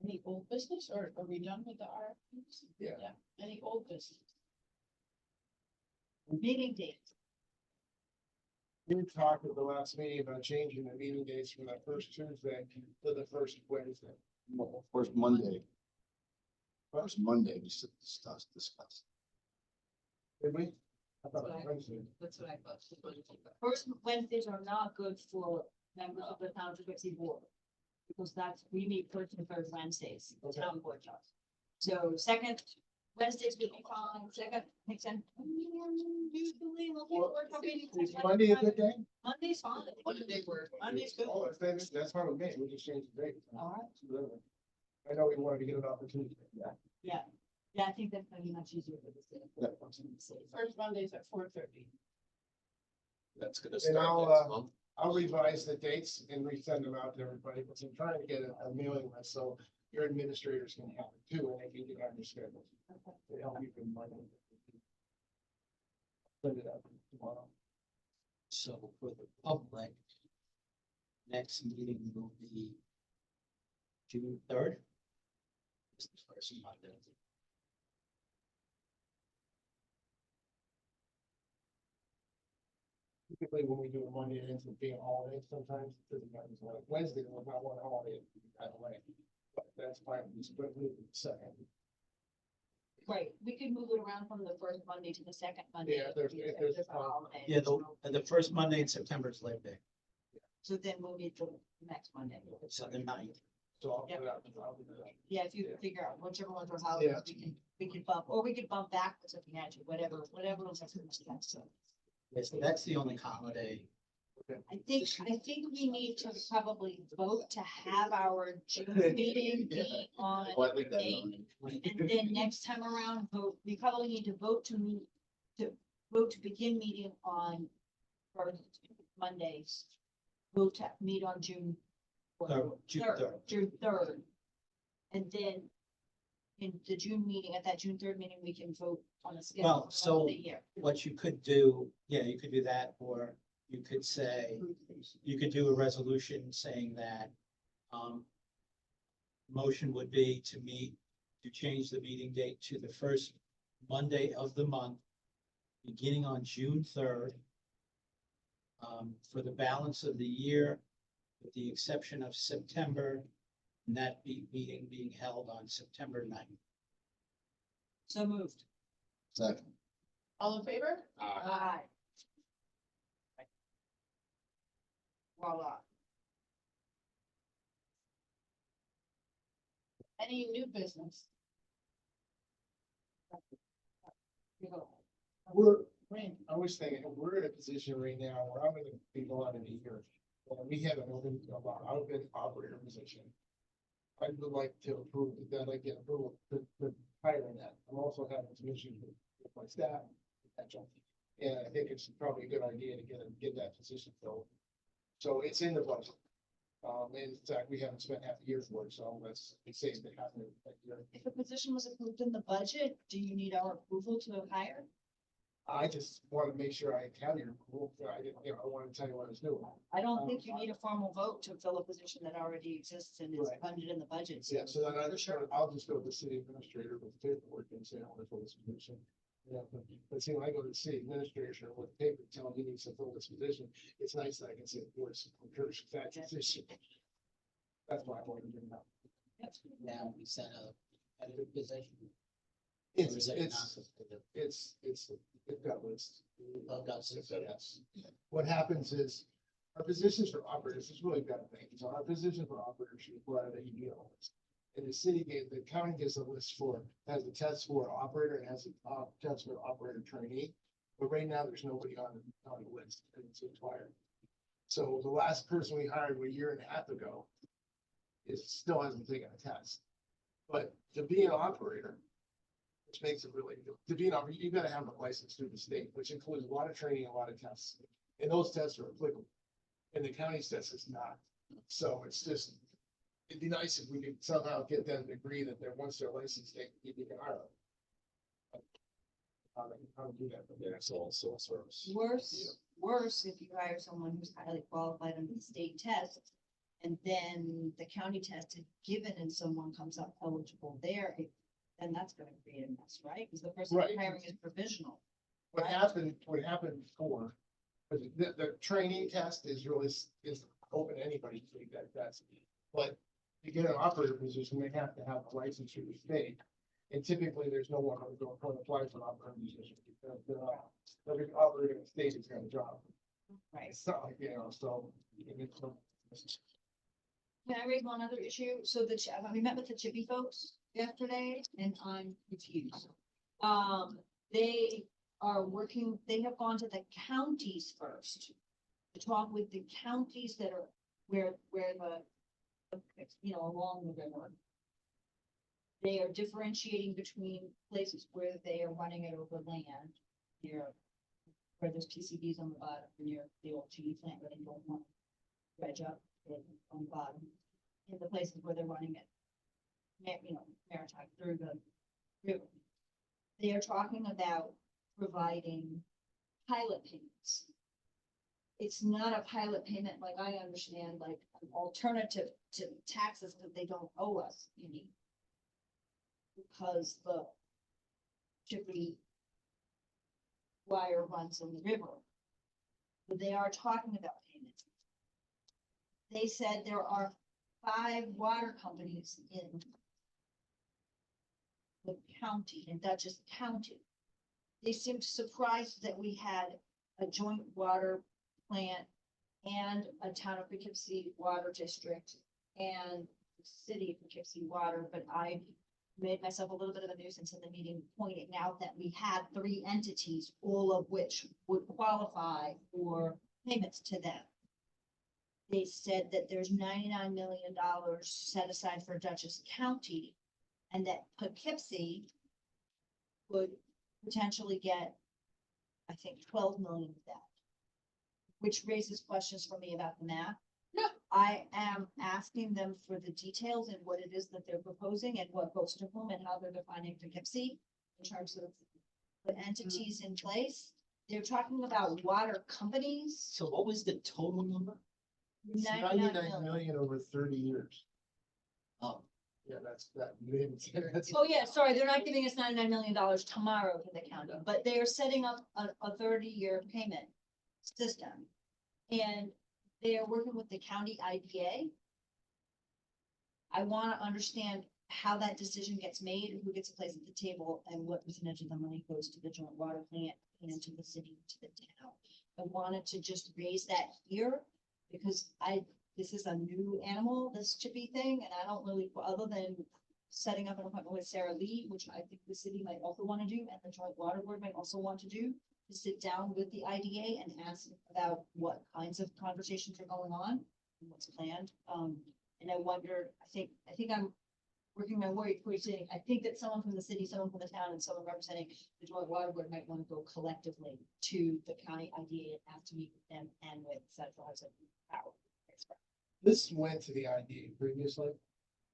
Speaker 1: Any old business, or are we done with the RFPs?
Speaker 5: Yeah.
Speaker 1: Any old business?
Speaker 4: Meeting date.
Speaker 5: We talked at the last meeting about changing the meeting dates from the first Tuesday to the first Wednesday.
Speaker 7: First Monday. First Monday, we should discuss.
Speaker 5: Did we? I thought it was
Speaker 3: Right.
Speaker 5: Wednesday.
Speaker 3: That's what I thought.
Speaker 4: First Wednesdays are not good for members of the town frequency board. Because we meet first and third Wednesdays, the
Speaker 5: Okay.
Speaker 4: town board does. So second Wednesdays would be fine, second, makes sense. Usually, looking
Speaker 5: Well,
Speaker 4: for company.
Speaker 5: Is Monday a good day?
Speaker 4: Monday's fine.
Speaker 1: Monday work.
Speaker 4: Monday's good.
Speaker 5: Oh, that's fine with me. We just changed the date.
Speaker 4: All right.
Speaker 5: Whatever. I know we wanted to get an opportunity. Yeah.
Speaker 4: Yeah, I think that's gonna be much easier for the city.
Speaker 5: Yeah.
Speaker 1: First Mondays at 4:30.
Speaker 7: That's gonna
Speaker 5: And
Speaker 7: start
Speaker 5: I'll,
Speaker 7: next month.
Speaker 5: I'll revise the dates and resend them out to everybody, because I'm trying to get a mailing list, so your administrators can have it too, and they can get on your schedule. To help you can mind it. Send it out tomorrow.
Speaker 2: So for the public, next meeting will be June 3rd. It's the first Monday.
Speaker 5: Typically, when we do a Monday, it ends up being a holiday sometimes, because it happens like Wednesday, was not one holiday, by the way. But that's fine, we split it the second.
Speaker 4: Right, we could move it around from the first Monday to the second Monday.
Speaker 5: Yeah, if there's
Speaker 4: a holiday.
Speaker 2: Yeah, the first Monday in September is Labor Day,
Speaker 4: So then move it to next Monday.
Speaker 2: so the 9th.
Speaker 5: So I'll put it out. I'll do that.
Speaker 4: Yeah, if you figure out whichever one's our holiday, we can bump, or we could bump backwards if we had to, whatever was our first step, so.
Speaker 2: Yes, that's the only holiday.
Speaker 4: I think we need to probably vote to have our June meeting be on
Speaker 7: Well, I think that-
Speaker 4: May. And then next time around, vote, we probably need to vote to meet, to vote to begin meeting on first Mondays. Vote to meet on June.
Speaker 2: June 3rd.
Speaker 4: June third. And then in the June meeting, at that June third meeting, we can vote on the schedule.
Speaker 2: Well,
Speaker 4: for the rest
Speaker 2: so-
Speaker 4: of the year.
Speaker 2: What you could do, yeah, you could do that, or you could say, you could do a resolution saying that, motion would be to meet, to change the meeting date to the first Monday of the month, beginning on June 3rd, for the balance of the year, with the exception of September, and that meeting being held on September 9th.
Speaker 4: So moved.
Speaker 7: Second.
Speaker 1: All in favor?
Speaker 4: Aye. Voila.
Speaker 1: Any new business? You go.
Speaker 5: Randy, I was thinking, we're in a position right now where I'm gonna be gone in a year. We have an open, open operator position. I would like to approve, that I get approval to hire that. I'm also having some issues with my staff. Potential. And I think it's probably a good idea to get that position filled. So it's in the budget. And in fact, we haven't spent half a year for it, so let's say it's happening.
Speaker 4: If a position was approved in the budget, do you need our approval to hire?
Speaker 5: I just want to make sure I have your approval. I didn't, I want to tell you what it's doing.
Speaker 4: I don't think you need a formal vote to fill a position that already exists and is
Speaker 5: Right.
Speaker 4: funded in the budget.
Speaker 5: Yeah, so then I'll just go to the city administrator with the paperwork and say, I want to fill this position. Yeah, but see, when I go to the city administrator with paper telling me he needs to fill this position, it's nice that I can say, boys, encourage that position. That's why I wanted to bring it up.
Speaker 2: Now, we set a editor position.
Speaker 5: It's,
Speaker 2: Or is it
Speaker 5: it's,
Speaker 2: not?
Speaker 5: it got lists.
Speaker 2: Oh, got lists.
Speaker 5: Yes. What happens is, our positions for operators, is really bad thing, so our position for operators require that you be on a list. And the county gives a list has a test for operator and has a test for operator trainee. But right now, there's nobody on the list, and it's expired. So the last person we hired a year and a half ago still hasn't taken a test. But to be an operator, which makes it really, to be an operator, you gotta have a license through the state, which includes a lot of training, a lot of tests. And those tests are applicable. And the county's test is not. So it's just, it'd be nice if we could somehow get them to agree that once they're licensed, they can hire them. How to do that?
Speaker 7: Yeah, it's all sole service.
Speaker 4: Worse if you hire someone who's highly qualified under the state test. And then the county test is given and someone comes up eligible there, then that's gonna create a mess, right? Because the person
Speaker 5: Right.
Speaker 4: you're hiring is provisional.
Speaker 5: What happened before, was the training test is open to anybody to take that test. But to get an operator position, they have to have a license through the state. And typically, there's no one who's going to apply for an operator position. Because every operator in the state is going to drop.
Speaker 4: Right.
Speaker 5: It's not like, so.
Speaker 4: Can I raise one other issue? So we met with the Chippy folks yesterday and I'm confused. They have gone to the counties first. To talk with the counties that are where along the river. They are differentiating between places where they are running it over land here. where there's PCBs on the bottom near the old GE plant where they don't want to dredge up on the bottom. In the places where they're running it, maritime through the river. They are talking about providing pilot payments. It's not a pilot payment like I understand, like an alternative to taxes that they don't owe us any. Because the Chippewa wire runs in the river. But they are talking about payments. They said there are 5 water companies in the county, in Dutchess County. They seemed surprised that we had a joint water plant and a town of Poughkeepsie water district and city of Poughkeepsie water, but I made myself a little bit of a nuisance in the meeting, pointing out that we had 3 entities, all of which would qualify for payments to them. They said that there's $99 million set aside for Dutchess County, and that Poughkeepsie would potentially get, I think, 12 million of that, which raises questions for me about the math.
Speaker 1: Yeah.
Speaker 4: I am asking them for the details and what it is that they're proposing and what goes to whom and how they're defining Poughkeepsie in terms of the entities in place. They're talking about water companies.
Speaker 2: So what was the total number?
Speaker 5: It's
Speaker 4: 99
Speaker 5: 99 million over 30 years.
Speaker 2: Oh,
Speaker 5: Yeah, that's.
Speaker 4: Oh, yeah, sorry, they're not giving us $99 million tomorrow to the county, but they are setting up a 30-year payment system. And they are working with the county IDA. I want to understand how that decision gets made and who gets a place at the table and what percentage of the money goes to the joint water plant and to the city, to the town. I wanted to just raise that here because this is a new animal, this chippy thing, and I don't really, other than setting up an appointment with Sarah Lee, which I think the city might also want to do, and the joint water board might also want to do, to sit down with the IDA and ask about what kinds of conversations are going on and what's planned. And I wondered, I think I'm working my way towards saying, I think that someone from the city, someone from the town, and someone representing the joint water board might want to go collectively to the county IDA and ask to meet with them and with Central Hudson Power.
Speaker 5: This went to the IDA previously,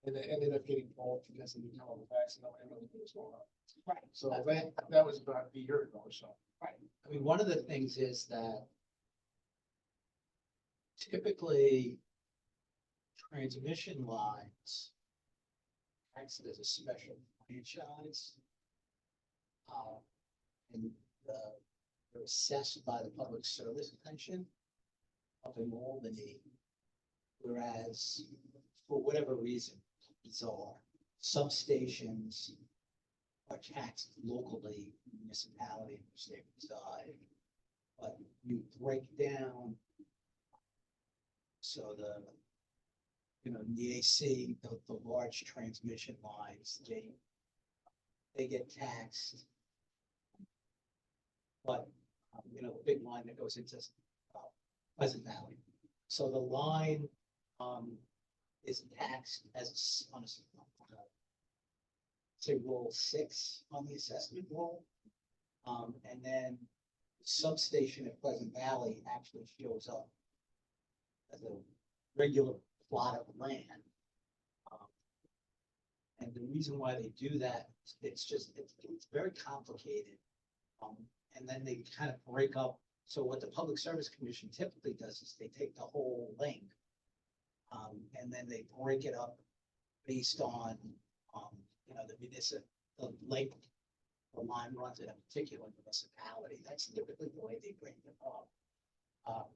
Speaker 5: and it ended up getting pulled because of the terrible facts and nobody really knew what was going on.
Speaker 4: Right.
Speaker 5: So that was about a year ago or so.
Speaker 2: I mean, one of the things is that typically transmission lines acts as a special franchise. And they're assessed by the Public Service Commission up in Albany. Whereas, for whatever reason, bizarre, substations are taxed locally, municipality, in which they reside. But you break down, so the AC, the large transmission lines, they get taxed. But, the big line that goes into Pleasant Valley. So the line is taxed as on a say roll 6 on the assessment roll. And then the substation at Pleasant Valley actually shows up as a regular plot of land. And the reason why they do that, it's very complicated. And then they kind of break up. So what the Public Service Commission typically does is they take the whole link. And then they break it up based on, the lake, the line runs in a particular municipality. That's typically the way they break it up.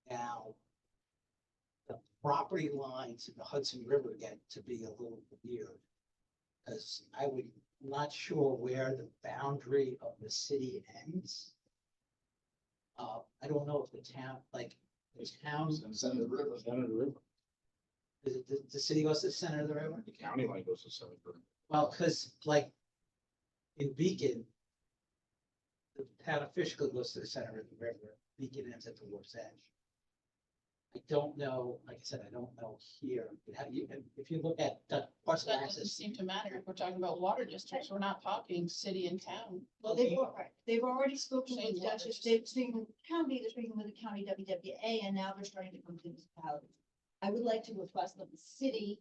Speaker 2: Now, the property lines in the Hudson River get to be a little weird. Because I'm not sure where the boundary of the city ends. I don't know if the town, there's towns.
Speaker 6: Center of the river. Center of the river.
Speaker 2: Is it the city goes to the center of the river?
Speaker 6: The county line goes to center of the river.
Speaker 2: Well, because in Beacon, the town of Fishkill goes to the center of the river. Beacon ends at the war's edge. I don't know, like I said, I don't know here, but how you, if you look at the parcel
Speaker 1: That doesn't
Speaker 2: access.
Speaker 1: seem to matter if we're talking about water districts. We're not talking city and town.
Speaker 4: Well, they've already spoken
Speaker 1: Saying
Speaker 4: with
Speaker 1: water
Speaker 4: Dutchess, they've speaking with the county, they're speaking with the county WWA, and now they're starting to come to municipalities. I would like to request that the city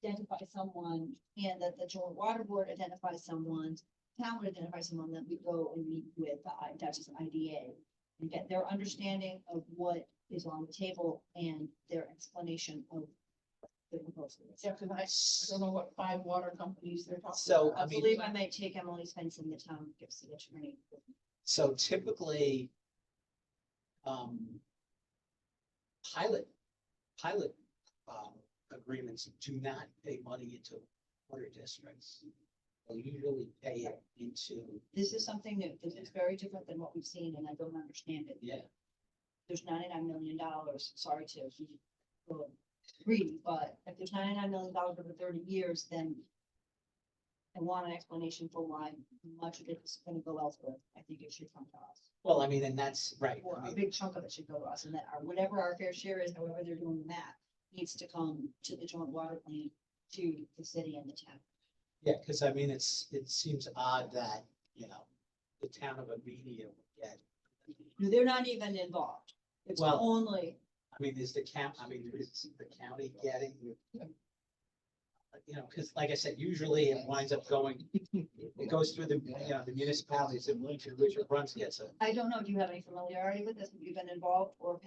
Speaker 4: identify someone and that the joint water board identify someone, town would identify someone, that we go and meet with the Dutchess IDA and get their understanding of what is on the table and their explanation of the proposal.
Speaker 1: Yeah, because I don't know what 5 water companies they're talking.
Speaker 2: So,
Speaker 1: about.
Speaker 2: I
Speaker 4: I
Speaker 2: mean,
Speaker 4: believe I might take Emily Svensson, the town gives the attorney.
Speaker 2: so typically, pilot, agreements do not pay money into water districts. They usually pay it into,
Speaker 4: This is something new. This is very different than what we've seen, and I don't understand it.
Speaker 2: yeah,
Speaker 4: There's $99 million, sorry to be greedy, but if there's $99 million over 30 years, then I want an explanation for why much of it is gonna go elsewhere. I think it should come to us.
Speaker 2: well, I mean, and that's right.
Speaker 4: Or
Speaker 2: I
Speaker 4: a
Speaker 2: mean,
Speaker 4: big chunk of it should go to us, and that whatever our fair share is, however they're doing the math, needs to come to the joint water plan, to the city and the town.
Speaker 2: yeah, because I mean, it seems odd that, you know, the town of Amelia would get.
Speaker 4: No, they're not even involved. It's
Speaker 2: Well-
Speaker 4: only,
Speaker 2: I mean, is the county getting? You know, because like I said, usually it winds up going, it goes through the, you know, the municipalities and Richard Bruns gets it.
Speaker 4: I don't know, do you have any familiarity with this? Have you been involved or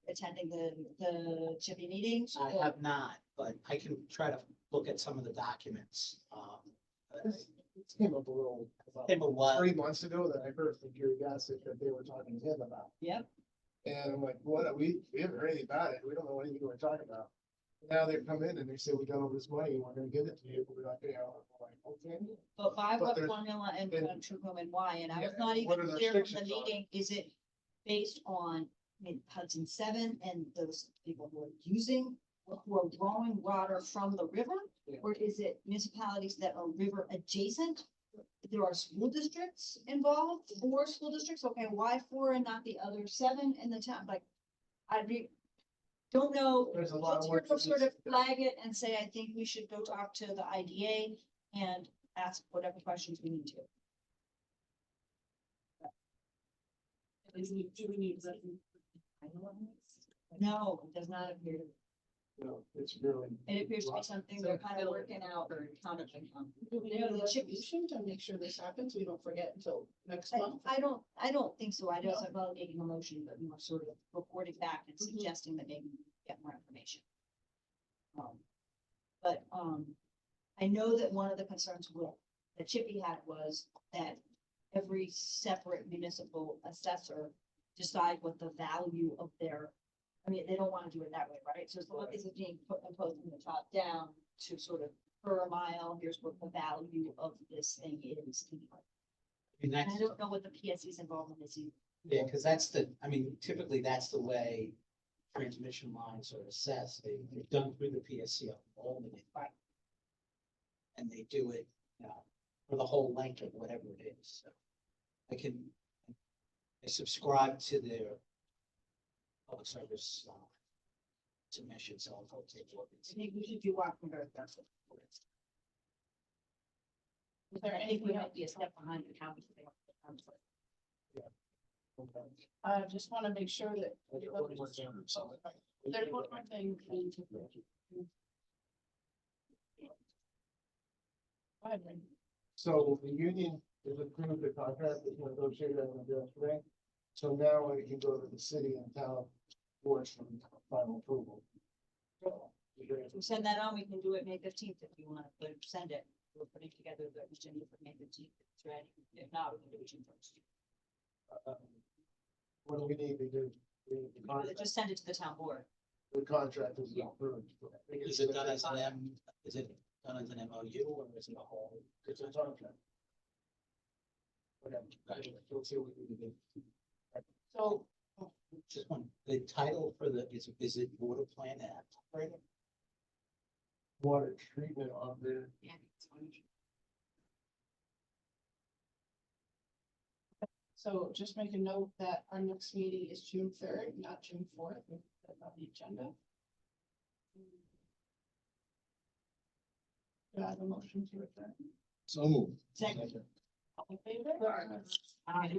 Speaker 4: attending the Chippy meetings?
Speaker 2: I
Speaker 4: or-
Speaker 2: have not, but I can try to look at some of the documents.
Speaker 5: This came up a little, about
Speaker 2: Him a while,
Speaker 5: 3 months ago that I heard from Gary Gossett that they were talking to him about.
Speaker 4: Yep.
Speaker 5: And I'm like, what, we haven't heard anything about it, we don't know anything we're talking about. Now they come in and they say, we got all this money, we're gonna give it to you, but we're not, you know, I'm like, okay.
Speaker 4: But by
Speaker 5: But
Speaker 4: what
Speaker 5: there's-
Speaker 4: formula and
Speaker 5: and-
Speaker 4: to whom and why, and I was
Speaker 5: Yeah,
Speaker 4: not even
Speaker 5: what are the
Speaker 4: clear from the
Speaker 5: restrictions on it?
Speaker 4: meeting, is it based on, I mean, Hudson 7 and those people who are using, who are drawing water from the river?
Speaker 5: Yeah.
Speaker 4: Or is it municipalities that are river adjacent? There are school districts involved, 4 school districts, okay, why 4 and not the other 7 in the town, like, don't know.
Speaker 5: There's a lot of
Speaker 4: Let's
Speaker 5: work. that
Speaker 4: sort
Speaker 5: needs
Speaker 4: of
Speaker 5: to be done.
Speaker 4: flag it and say, I think we should go talk to the IDA and ask whatever questions we need to.
Speaker 3: Do we need that?
Speaker 4: No, it does not appear.
Speaker 5: You know, it's really.
Speaker 4: It appears to be something they're kind of working out or counting on.
Speaker 1: Do we
Speaker 4: You know,
Speaker 1: need a
Speaker 4: the chip-
Speaker 1: resolution to make sure this happens? We don't forget until next
Speaker 4: I,
Speaker 1: month.
Speaker 4: I don't think so. I don't about making a motion, but more sort of reporting back and suggesting that maybe we get more information. But, I know that one of the concerns that Chippy had was that every separate municipal assessor decide what the value of their, I mean, they don't want to do it that way, right? So as long as it's being imposed from the top down to sort of per mile, here's what the value of this thing is.
Speaker 2: I mean,
Speaker 4: And I
Speaker 2: that's,
Speaker 4: don't know what the PSC's involved in this either.
Speaker 2: yeah, because that's the, I mean, typically that's the way transmission lines are assessed. They're done through the PSC only. And they do it, you know, for the whole length of whatever it is. So I subscribe to their public service submission, so I'll take a look and
Speaker 4: I
Speaker 2: see.
Speaker 4: think we should do Wackenberg, that's what.
Speaker 1: Is there
Speaker 4: I think we
Speaker 1: anything
Speaker 4: might
Speaker 1: else?
Speaker 4: be a step behind the county.
Speaker 1: I just want to make sure that.
Speaker 5: Like, what was there?
Speaker 1: There's one more thing. Go ahead, Randy.
Speaker 5: So the union has approved the contract that's negotiated on the today. So now it can go to the city and town boards for final approval.
Speaker 4: If we send that on, we can do it May 15th if you want, but send it. We're putting together the agenda for May 15th. It's ready. If not, we can do it June 1st.
Speaker 5: What do we need to do? We need the contract-
Speaker 4: Just send it to the town board.
Speaker 5: The contract is
Speaker 4: Yeah.
Speaker 5: approved.
Speaker 2: Is it done as an is it done as an MOU or is it a whole?
Speaker 5: It's a contract. Whatever. We'll see what we can do.
Speaker 1: So,
Speaker 2: Just one, the title for the, is it water plant operator?
Speaker 5: Water treatment on the,
Speaker 4: Yeah.
Speaker 1: so just make a note that our next meeting is June 3rd, not June 4th. on the agenda. Do I have a motion to adjourn?
Speaker 5: So moved.
Speaker 1: Second. All in favor?
Speaker 5: Aye.
Speaker 1: Aye.